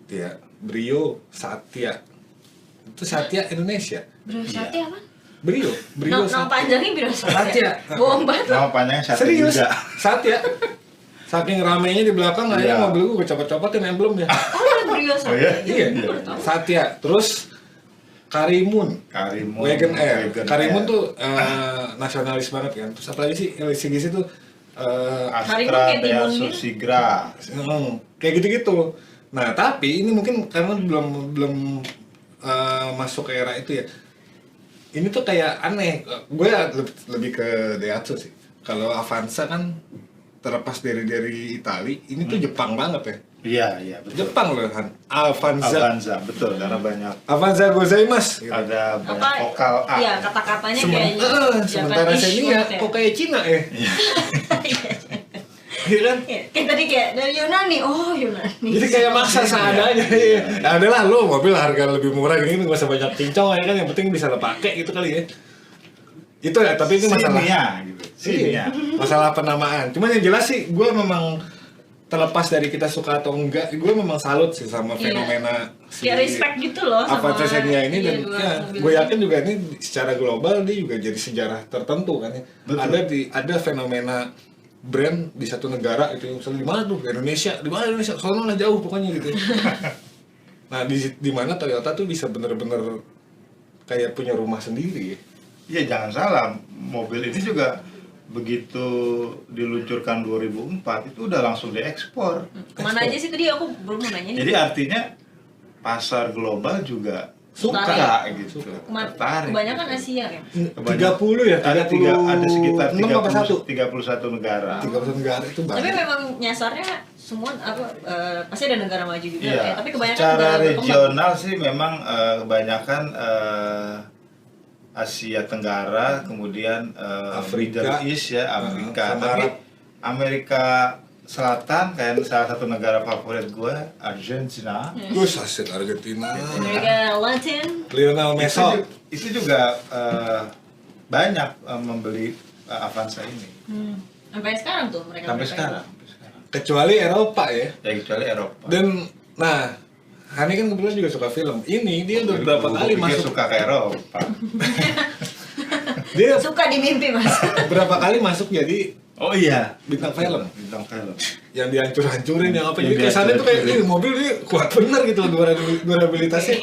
Ya, Brio, Satya. Itu Satya Indonesia. Bro Satya apa? Brio Nama Satya. panjangnya Bro Satya. Satya. Bohong banget. Nama panjangnya satu Serius? juga. Satya. Saking ramenya di belakang akhirnya Iya. mobil gue copot-copotin emblemnya. Oh, ada Bro Satya. Oh, iya? Iya. Baru tahu. Satya. Terus Karimun. Karimun. Wagon Air. Wagon Karimun Air. tuh nasionalis banget kan. Terus apalagi sih LCGC tuh Karimun Astra kayak Dea timun gitu. Susigra. kayak gitu-gitu. Nah, tapi ini mungkin karena belum masuk ke era itu ya. Ini tuh kayak aneh. Gue lebih ke Daihatsu sih. Kalau Avanza kan terlepas dari Itali, ini tuh Jepang banget ya. Iya, betul. Jepang loh kan. Avanza. Avanza, betul, karena banyak Avanza gozaimasu. Gitu. ada banyak Apa? vokal A. Iya, kata-katanya kayak Sementara Japanese Xenia word ya. kok kayak Cina ya? Iya kan? Iya, kayak tadi kayak dari Yunani. Oh, Yunani. Jadi kayak maksa seadanya. Iya. Ya adalah lo mobil harga lebih murah gini nggak usah banyak cincong ya kan, yang penting bisa lo pakai gitu kali ya. Itu ya, tapi itu masalah. Xenia gitu. Xenia. Masalah penamaan. Cuman yang jelas sih gue memang terlepas dari kita suka atau enggak, gue memang salut sih sama Iya. fenomena Kayak respect gitu loh sama Avanza Xenia ini, dan dua ya, mobil gue ini. yakin juga ini secara global dia juga jadi sejarah tertentu kan ya. Betul. Ada fenomena brand di satu negara itu, misalnya di mana tuh Indonesia, soalnya lah jauh pokoknya gitu. Nah di mana Toyota tuh bisa bener-bener kayak punya rumah sendiri. Iya, jangan salah, mobil ini juga begitu diluncurkan 2004 itu udah langsung diekspor. Kemana aja sih tadi aku belum mau nanya nih. Jadi artinya pasar global juga Suka gitu. Kebanyakan Asia ya. 30 ya? Ada sekitar 31 negara. 31 negara itu banyak. Tapi memang nyasarnya semua pasti ada negara maju juga ya. Tapi kebanyakan secara negara berkembang. regional sih memang kebanyakan Asia Tenggara, kemudian Afrika. Middle East ya, Afrika. Sama Tapi Arab. Amerika Selatan kayak salah satu negara favorit gue, Argentina. Gus asyik Argentina. Amerika Latin. Lionel Messi. Itu juga banyak membeli Avanza ini. Sampai sekarang tuh mereka. Sampai sekarang. Kecuali Eropa ya. Ya kecuali Eropa. Dan nah, Hani kan kebetulan juga suka film. Ini dia udah berapa kali Dia masuk. suka ke Eropa. Dia Suka di mimpi Mas. berapa kali masuk jadi Oh iya, bintang film. Bintang film. Yang dihancur-hancurin yang apa. Yang Jadi kesannya tuh kayak ini mobil dia kuat bener gitu durabilitasnya.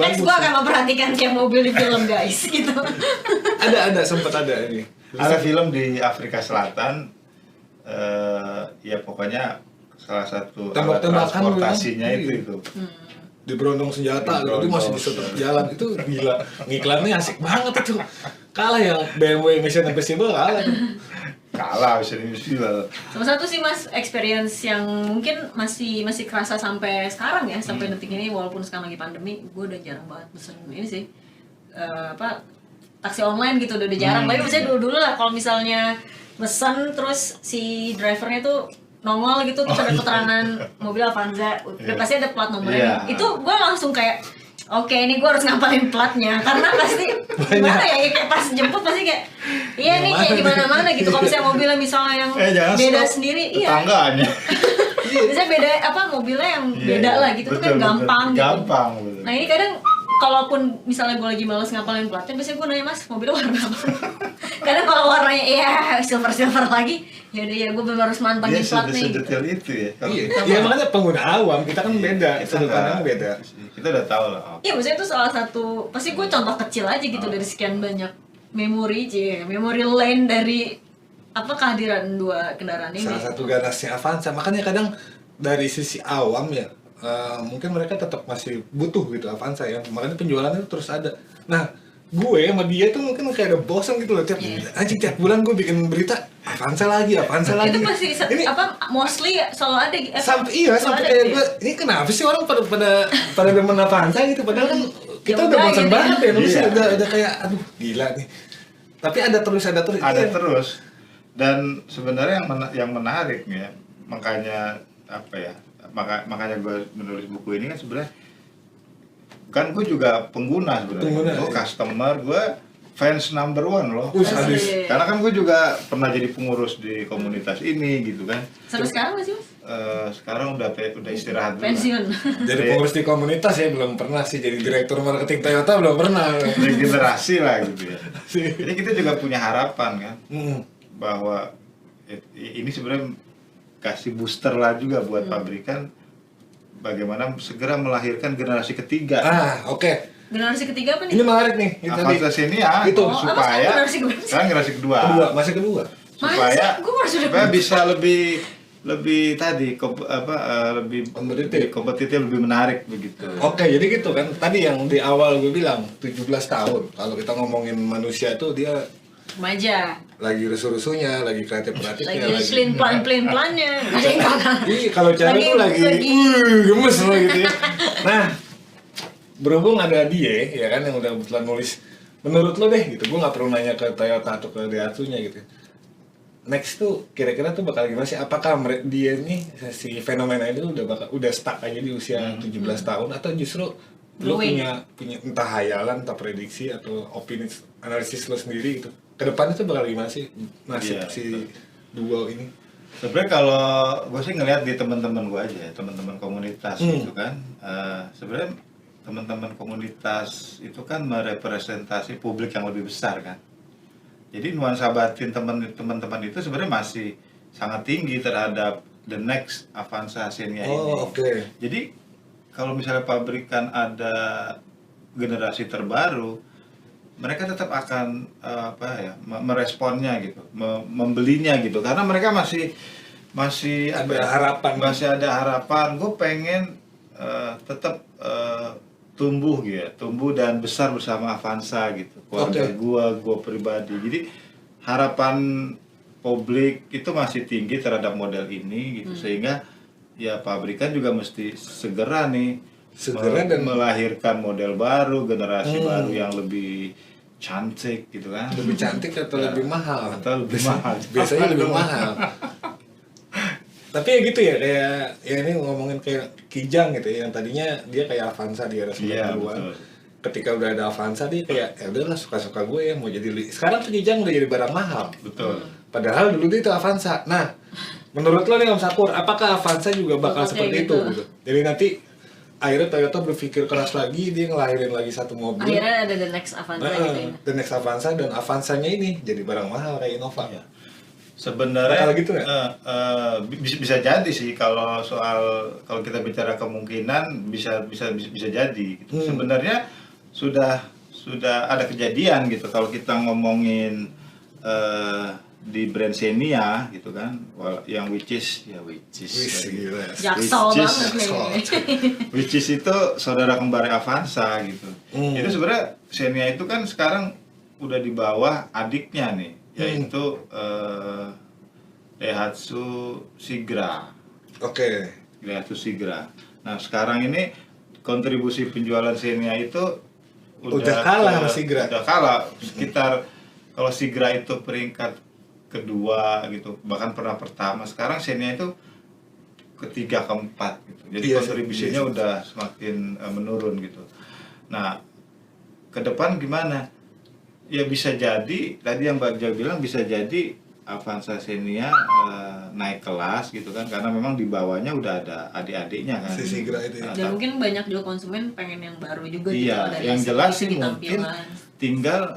Next gua akan memperhatikan kayak mobil di film guys gitu. Ada sempat ada ini. Ada film di Afrika Selatan, ya pokoknya salah satu alat Tembak-tembakan transportasinya kan? itu. Di berondong senjata gitu, dia masih bisa tetap jalan. Itu gila. Ngiklannya asik banget itu. Kalah yang BMW Mission Impossible kalah. Kalah Mission Impossible. Sama satu sih Mas, experience yang mungkin masih kerasa sampai sekarang ya, sampai detik ini walaupun sekarang lagi pandemi, gue udah jarang banget pesen ini sih. Taksi online gitu udah jarang. Tapi misalnya dulu lah kalau misalnya mesen terus si drivernya tuh nongol gitu terus ada keterangan mobil Avanza, udah pasti ada plat nomornya. Itu gue langsung kayak oke, ini gue harus ngapalin platnya karena pasti gimana ya, kayak pas jemput pasti kayak iya nih kayak di mana-mana gitu. Kalau misalnya mobilnya misalnya yang beda sendiri, tetangganya. Biasanya beda apa mobilnya yang beda lah gitu, tuh kan gampang gitu. Gampang. Nah ini kadang kalaupun misalnya gue lagi males ngapalin platnya, biasanya gue nanya, Mas mobilnya warna apa? Kadang kalau warnanya ya silver lagi, ya udah ya gue bener harus mantengin platnya gitu. Sedetail itu ya. Iya makanya pengguna awam kita kan beda, sudut pandang beda. Kita udah tahu lah. Iya maksudnya itu salah satu, pasti gue contoh kecil aja gitu dari sekian banyak memori lane dari apa kehadiran dua kendaraan ini. Salah satu ganasnya Avanza, makanya kadang dari sisi awam ya mungkin mereka tetap masih butuh gitu Avanza ya, makanya penjualannya terus ada. Nah gue sama dia tuh mungkin kayak ada bosan gitu loh, tiap bulan gue bikin berita Avanza lagi. Itu pasti ini, mostly selalu ada sampai kayak gue ini kenapa sih orang pada demen Avanza gitu, padahal kan kita udah bosan gitu banget ya Indonesia, udah kayak aduh gila nih, tapi ada terus dan sebenarnya yang menarik ya, makanya apa ya, makanya gue menulis buku ini kan sebenarnya kan gue juga pengguna sebenarnya, gue customer, gue fans number one loh. Karena kan gue juga pernah jadi pengurus di komunitas ini gitu kan. Sampai sekarang masih Mas? Sekarang udah istirahat dulu. Pensiun. Jadi pengurus di komunitas ya belum pernah sih, jadi direktur marketing Toyota belum pernah. Regenerasi lah gitu ya. Jadi kita juga punya harapan kan, bahwa ini sebenarnya kasih booster lah juga buat pabrikan. Bagaimana segera melahirkan generasi ketiga. Oke. Generasi ketiga apa nih? Ini menarik nih. Avanza ini ya, itu supaya generasi kedua. Masih kedua. Supaya bisa lebih tadi lebih kompetitif, lebih menarik begitu. Oke, jadi gitu kan. Tadi yang di awal gue bilang 17 tahun. Kalau kita ngomongin manusia tuh dia remaja, lagi rusuh-rusuhnya, lagi kreatif-kreatifnya, lagi plan-plannya. Iya, kalau cewek tuh lagi gemes loh gitu ya. Nah, berhubung ada dia ya kan yang udah kebetulan nulis, menurut lo deh gitu, gue nggak perlu nanya ke Toyota atau ke Daihatsu-nya gitu. Next tuh kira-kira tuh bakal gimana sih? Apakah dia nih si fenomena itu udah stuck aja di usia 17 tahun atau justru lo punya entah hayalan, entah prediksi atau opini analisis lo sendiri gitu? Kedepannya tuh bakal gimana sih nasib si duo ini? Sebenarnya kalau gue sih ngeliat di teman-teman gue aja, teman-teman komunitas gitu kan. Sebenarnya teman-teman komunitas itu kan merepresentasi publik yang lebih besar kan. Jadi nuansa batin teman-teman itu sebenarnya masih sangat tinggi terhadap the next Avanza Xenia ini. Oke. Jadi kalau misalnya pabrikan ada generasi terbaru, mereka tetap akan meresponnya gitu, membelinya gitu, karena mereka masih ada harapan. Gue pengen tetap tumbuh gitu ya, tumbuh dan besar bersama Avanza gitu. Keluarga gua pribadi. Jadi harapan publik itu masih tinggi terhadap model ini gitu, sehingga ya pabrikan juga mesti segera dan melahirkan model baru, generasi baru yang lebih cantik gitu kan. Lebih cantik atau lebih mahal? Atau lebih mahal. Biasanya lebih mahal. Tapi ya gitu ya, kayak ya ini ngomongin kayak Kijang gitu ya, yang tadinya dia kayak Avanza di era 90-an. Ketika udah ada Avanza dia kayak ya udahlah suka-suka gue ya mau jadi sekarang tuh Kijang udah jadi barang mahal. Betul. Padahal dulu dia itu Avanza. Nah, menurut lo nih Om Sakur, apakah Avanza juga bakal seperti itu gitu? Jadi nanti akhirnya Toyota berpikir keras lagi, dia ngelahirin lagi satu mobil. Akhirnya ada the next Avanza gitu ya. The next Avanza, dan Avanzanya ini jadi barang mahal kayak Innova. Ya. Sebenarnya gitu ya? Bisa jadi sih kalau kita bicara kemungkinan bisa jadi gitu. Sebenarnya sudah ada kejadian gitu kalau kita ngomongin di brand Xenia gitu kan, yang which is Jaksel banget nih. Which is itu saudara kembar Avanza gitu. Itu sebenarnya Xenia itu kan sekarang udah di bawah adiknya nih, yaitu Daihatsu Sigra. Daihatsu Sigra. Nah sekarang ini kontribusi penjualan Xenia itu udah kalah sama Sigra. Udah kalah sekitar, kalau Sigra itu peringkat kedua gitu, bahkan pernah pertama. Sekarang Xenia itu ketiga, keempat gitu. Jadi kontribusinya udah semakin menurun gitu. Nah ke depan gimana? Ya bisa jadi, tadi yang Bagja bilang bisa jadi Avanza Xenia naik kelas gitu kan, karena memang di bawahnya udah ada adik-adiknya kan. Si Sigra itu ya. Dan mungkin banyak juga konsumen pengen yang baru juga gitu. Iya, yang jelas sih mungkin tinggal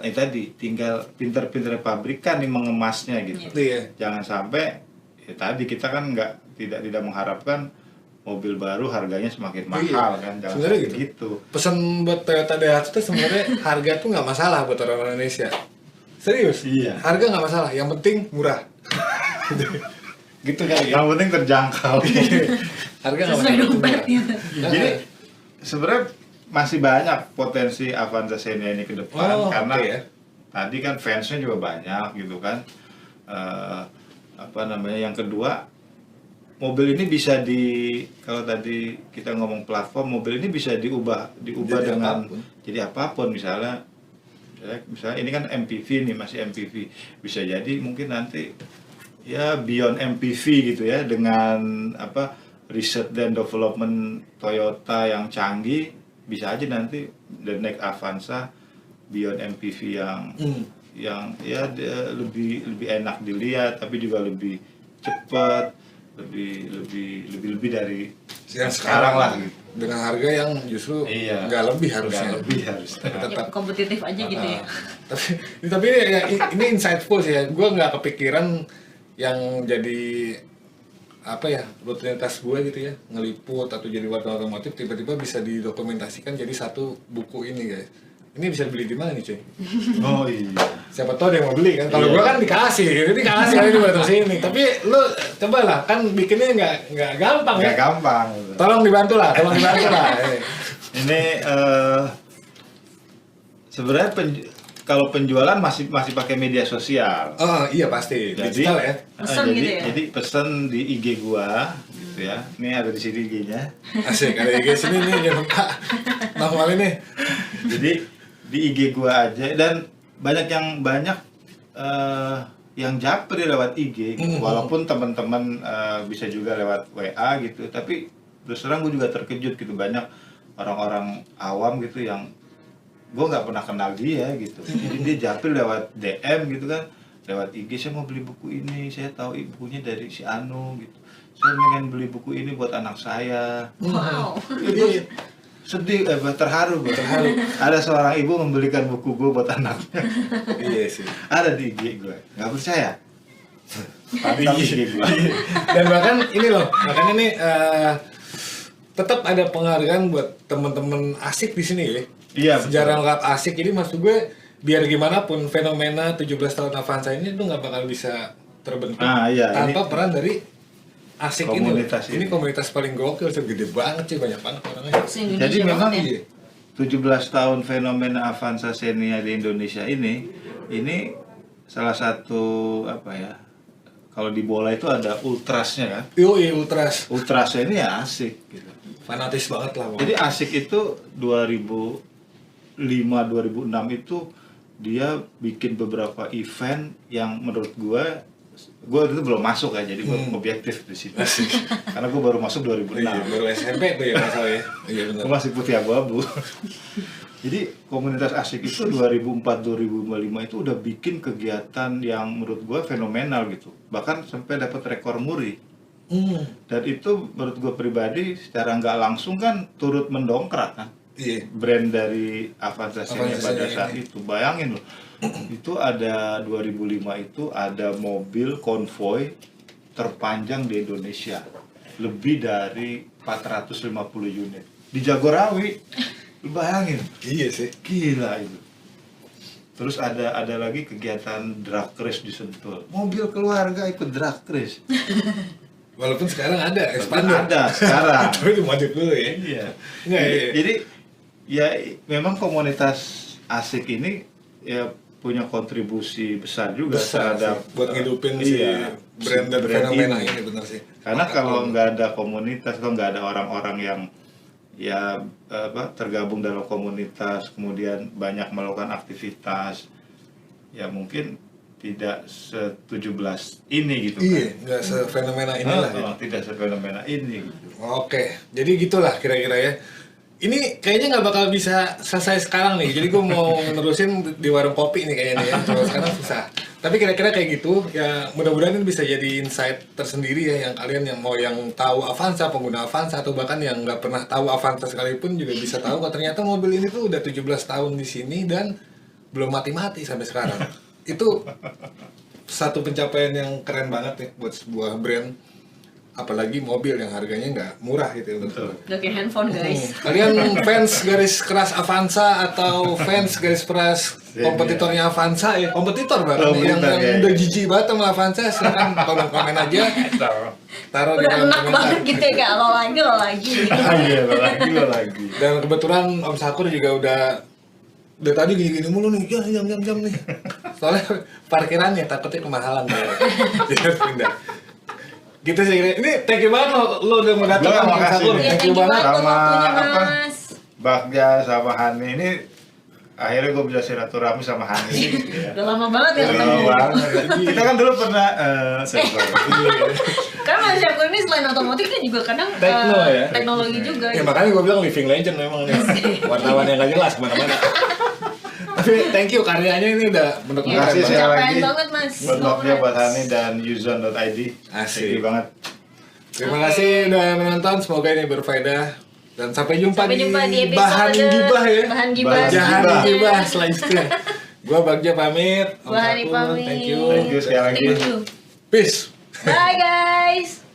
pinter-pinter pabrikan nih mengemasnya gitu. Iya. Jangan sampai ya tadi kita kan tidak mengharapkan mobil baru harganya semakin mahal kan. Jangan sebenarnya gitu. Pesan buat Toyota Daihatsu tuh sebenarnya harga tuh nggak masalah buat orang Indonesia. Serius? Iya. Harga nggak masalah, yang penting murah. Gitu kan? Yang penting terjangkau. Harga nggak sesuai masalah. dompet gitu. Jadi sebenarnya masih banyak potensi Avanza Xenia ini ke depan karena tadi kan fansnya juga banyak gitu kan. Yang kedua, mobil ini bisa kalau tadi kita ngomong platform, mobil ini bisa diubah jadi dengan apapun. Jadi apapun, misalnya ini kan MPV nih, masih MPV, bisa jadi mungkin nanti ya beyond MPV gitu ya, dengan riset dan development Toyota yang canggih, bisa aja nanti the next Avanza beyond MPV yang ya lebih enak dilihat, tapi juga lebih cepat, lebih dari yang sekarang lah gitu. Dengan harga yang justru nggak lebih harusnya. Tetap kompetitif aja gitu ya. Tapi ini insightful sih ya. Gue nggak kepikiran yang jadi rutinitas gue gitu ya, ngeliput atau jadi wartawan otomotif tiba-tiba bisa didokumentasikan jadi satu buku ini guys. Ini bisa beli di mana nih cuy? Oh iya. Siapa tahu dia mau beli kan? Kalau gue kan dikasih aja buat sini. Tapi lu cobalah, kan bikinnya nggak gampang ya? Nggak gampang. Tolong dibantu lah. Ini sebenarnya kalau penjualan masih pakai media sosial. Oh iya pasti. Digital ya. Pesan gitu ya. Jadi pesan di IG gua gitu ya. Ini ada di sini IG-nya. Asik, ada IG sini nih, jangan lupa. Mahal ini. Jadi di IG gua aja, dan banyak yang japri lewat IG gitu. Walaupun teman-teman bisa juga lewat WA gitu, tapi terus terang gue juga terkejut gitu, banyak orang-orang awam gitu yang gue nggak pernah kenal dia gitu, jadi dia japri lewat DM gitu kan, lewat IG, saya mau beli buku ini, saya tahu bukunya dari si Anu gitu, saya pengen beli buku ini buat anak saya. Wow. Itu sedih, terharu. Ada seorang ibu membelikan buku gue buat anaknya. Iya sih. Ada di IG gue, nggak percaya? Di IG gue. Dan bahkan ini tetap ada penghargaan buat teman-teman asik di sini ya. Iya. Sejarah lengkap asik. Jadi maksud gue biar gimana pun fenomena 17 tahun Avanza ini tuh nggak bakal bisa terbentuk tanpa peran dari asik komunitas ini komunitas paling gokil, gede banget sih, banyak banget orangnya. Jadi memang 17 tahun fenomena Avanza Xenia di Indonesia ini salah satu apa ya? Kalau di bola itu ada ultrasnya kan? Iya, ultras. Ultrasnya ini ya asik gitu. Fanatis banget lah. Jadi asik itu 2005 2006 itu dia bikin beberapa event yang menurut gue itu belum masuk ya, jadi gue objektif di situ. Karena gue baru masuk 2006. Iya, baru SMP tuh ya masalah ya. Iya benar. Gue masih putih abu-abu. Jadi komunitas asik itu 2004-2005 itu udah bikin kegiatan yang menurut gue fenomenal gitu. Bahkan sampai dapat rekor muri. Dan itu menurut gue pribadi secara nggak langsung kan turut mendongkrak kan. Iya. Brand dari Avanza Xenia pada saat itu. Bayangin loh. Itu ada 2005 itu ada mobil konvoy terpanjang di Indonesia. Lebih dari 450 unit. Di Jagorawi. Lu bayangin. Iya sih. Gila itu. Terus ada lagi kegiatan drag race di Sentul. Mobil keluarga ikut drag race. Walaupun sekarang ada expander. Ada sekarang. Tapi dimodif dulu ya. Iya. Nggak, iya. Jadi ya memang komunitas asik ini ya punya kontribusi besar juga terhadap buat ngidupin iya, si brand dan fenomena ini benar sih. Karena kalau nggak ada komunitas, kalau nggak ada orang-orang yang ya tergabung dalam komunitas, kemudian banyak melakukan aktivitas, ya mungkin tidak se-17 ini gitu Iya, kan. nggak sefenomena inilah ya. Tidak sefenomena ini gitu. Oke, jadi gitulah kira-kira ya. Ini kayaknya nggak bakal bisa selesai sekarang nih, jadi gue mau nerusin di warung kopi nih kayaknya nih ya. Kalau sekarang susah. Tapi kira-kira kayak gitu, ya mudah-mudahan ini bisa jadi insight tersendiri ya, yang kalian yang mau yang tahu Avanza, pengguna Avanza, atau bahkan yang nggak pernah tahu Avanza sekalipun juga bisa tahu kalau ternyata mobil ini tuh udah 17 tahun di sini dan belum mati-mati sampai sekarang. Itu satu pencapaian yang keren banget ya buat sebuah brand. Apalagi mobil yang harganya nggak murah gitu ya. Betul. Gak kayak handphone guys. Kalian fans garis keras Avanza atau fans garis keras kompetitornya Avanza ya? Kompetitor bahkan yang udah jijik banget sama Avanza, silakan komen aja. Taruh di Udah kolom enak komentar. banget gitu ya, kayak lo lagi. Iya, lo lagi. Dan kebetulan Om Sakur juga udah tadi gini-gini mulu nih, jam nih. Soalnya parkirannya takutnya kemahalan jadi harus pindah. Gitu sih, ini thank you banget lo udah mau datang sama Om Sakur. Iya, Thank you banget. buat Sama waktunya, apa? Mas. Bagja sama Hani ini akhirnya gue bisa silaturahmi sama Hani. Udah lama banget ya Lama ketemu. banget. Kita kan dulu pernah Karena Mas Syakur ini selain otomotif kan juga kadang Tekno ya. teknologi juga. Ya makanya gue bilang living legend memang nih. Wartawan yang gak jelas kemana-mana. Tapi thank you, karyanya ini udah bener-bener Makasih keren sekali banget. lagi. banget, Mas. Buat love-nya buat Congrats. Hani dan Yuzon.id. Asik. Thank you banget. Terima kasih udah menonton, semoga ini berfaedah. Dan sampai jumpa, Sampai jumpa di episode Bahan Gibah ya. Bahan Gibah. Bahan Gibah selanjutnya. Gua Bagja pamit. Om Gua Hani Sakur, pamit. Thank you. Thank you sekali lagi. Thank you. Peace. Bye guys.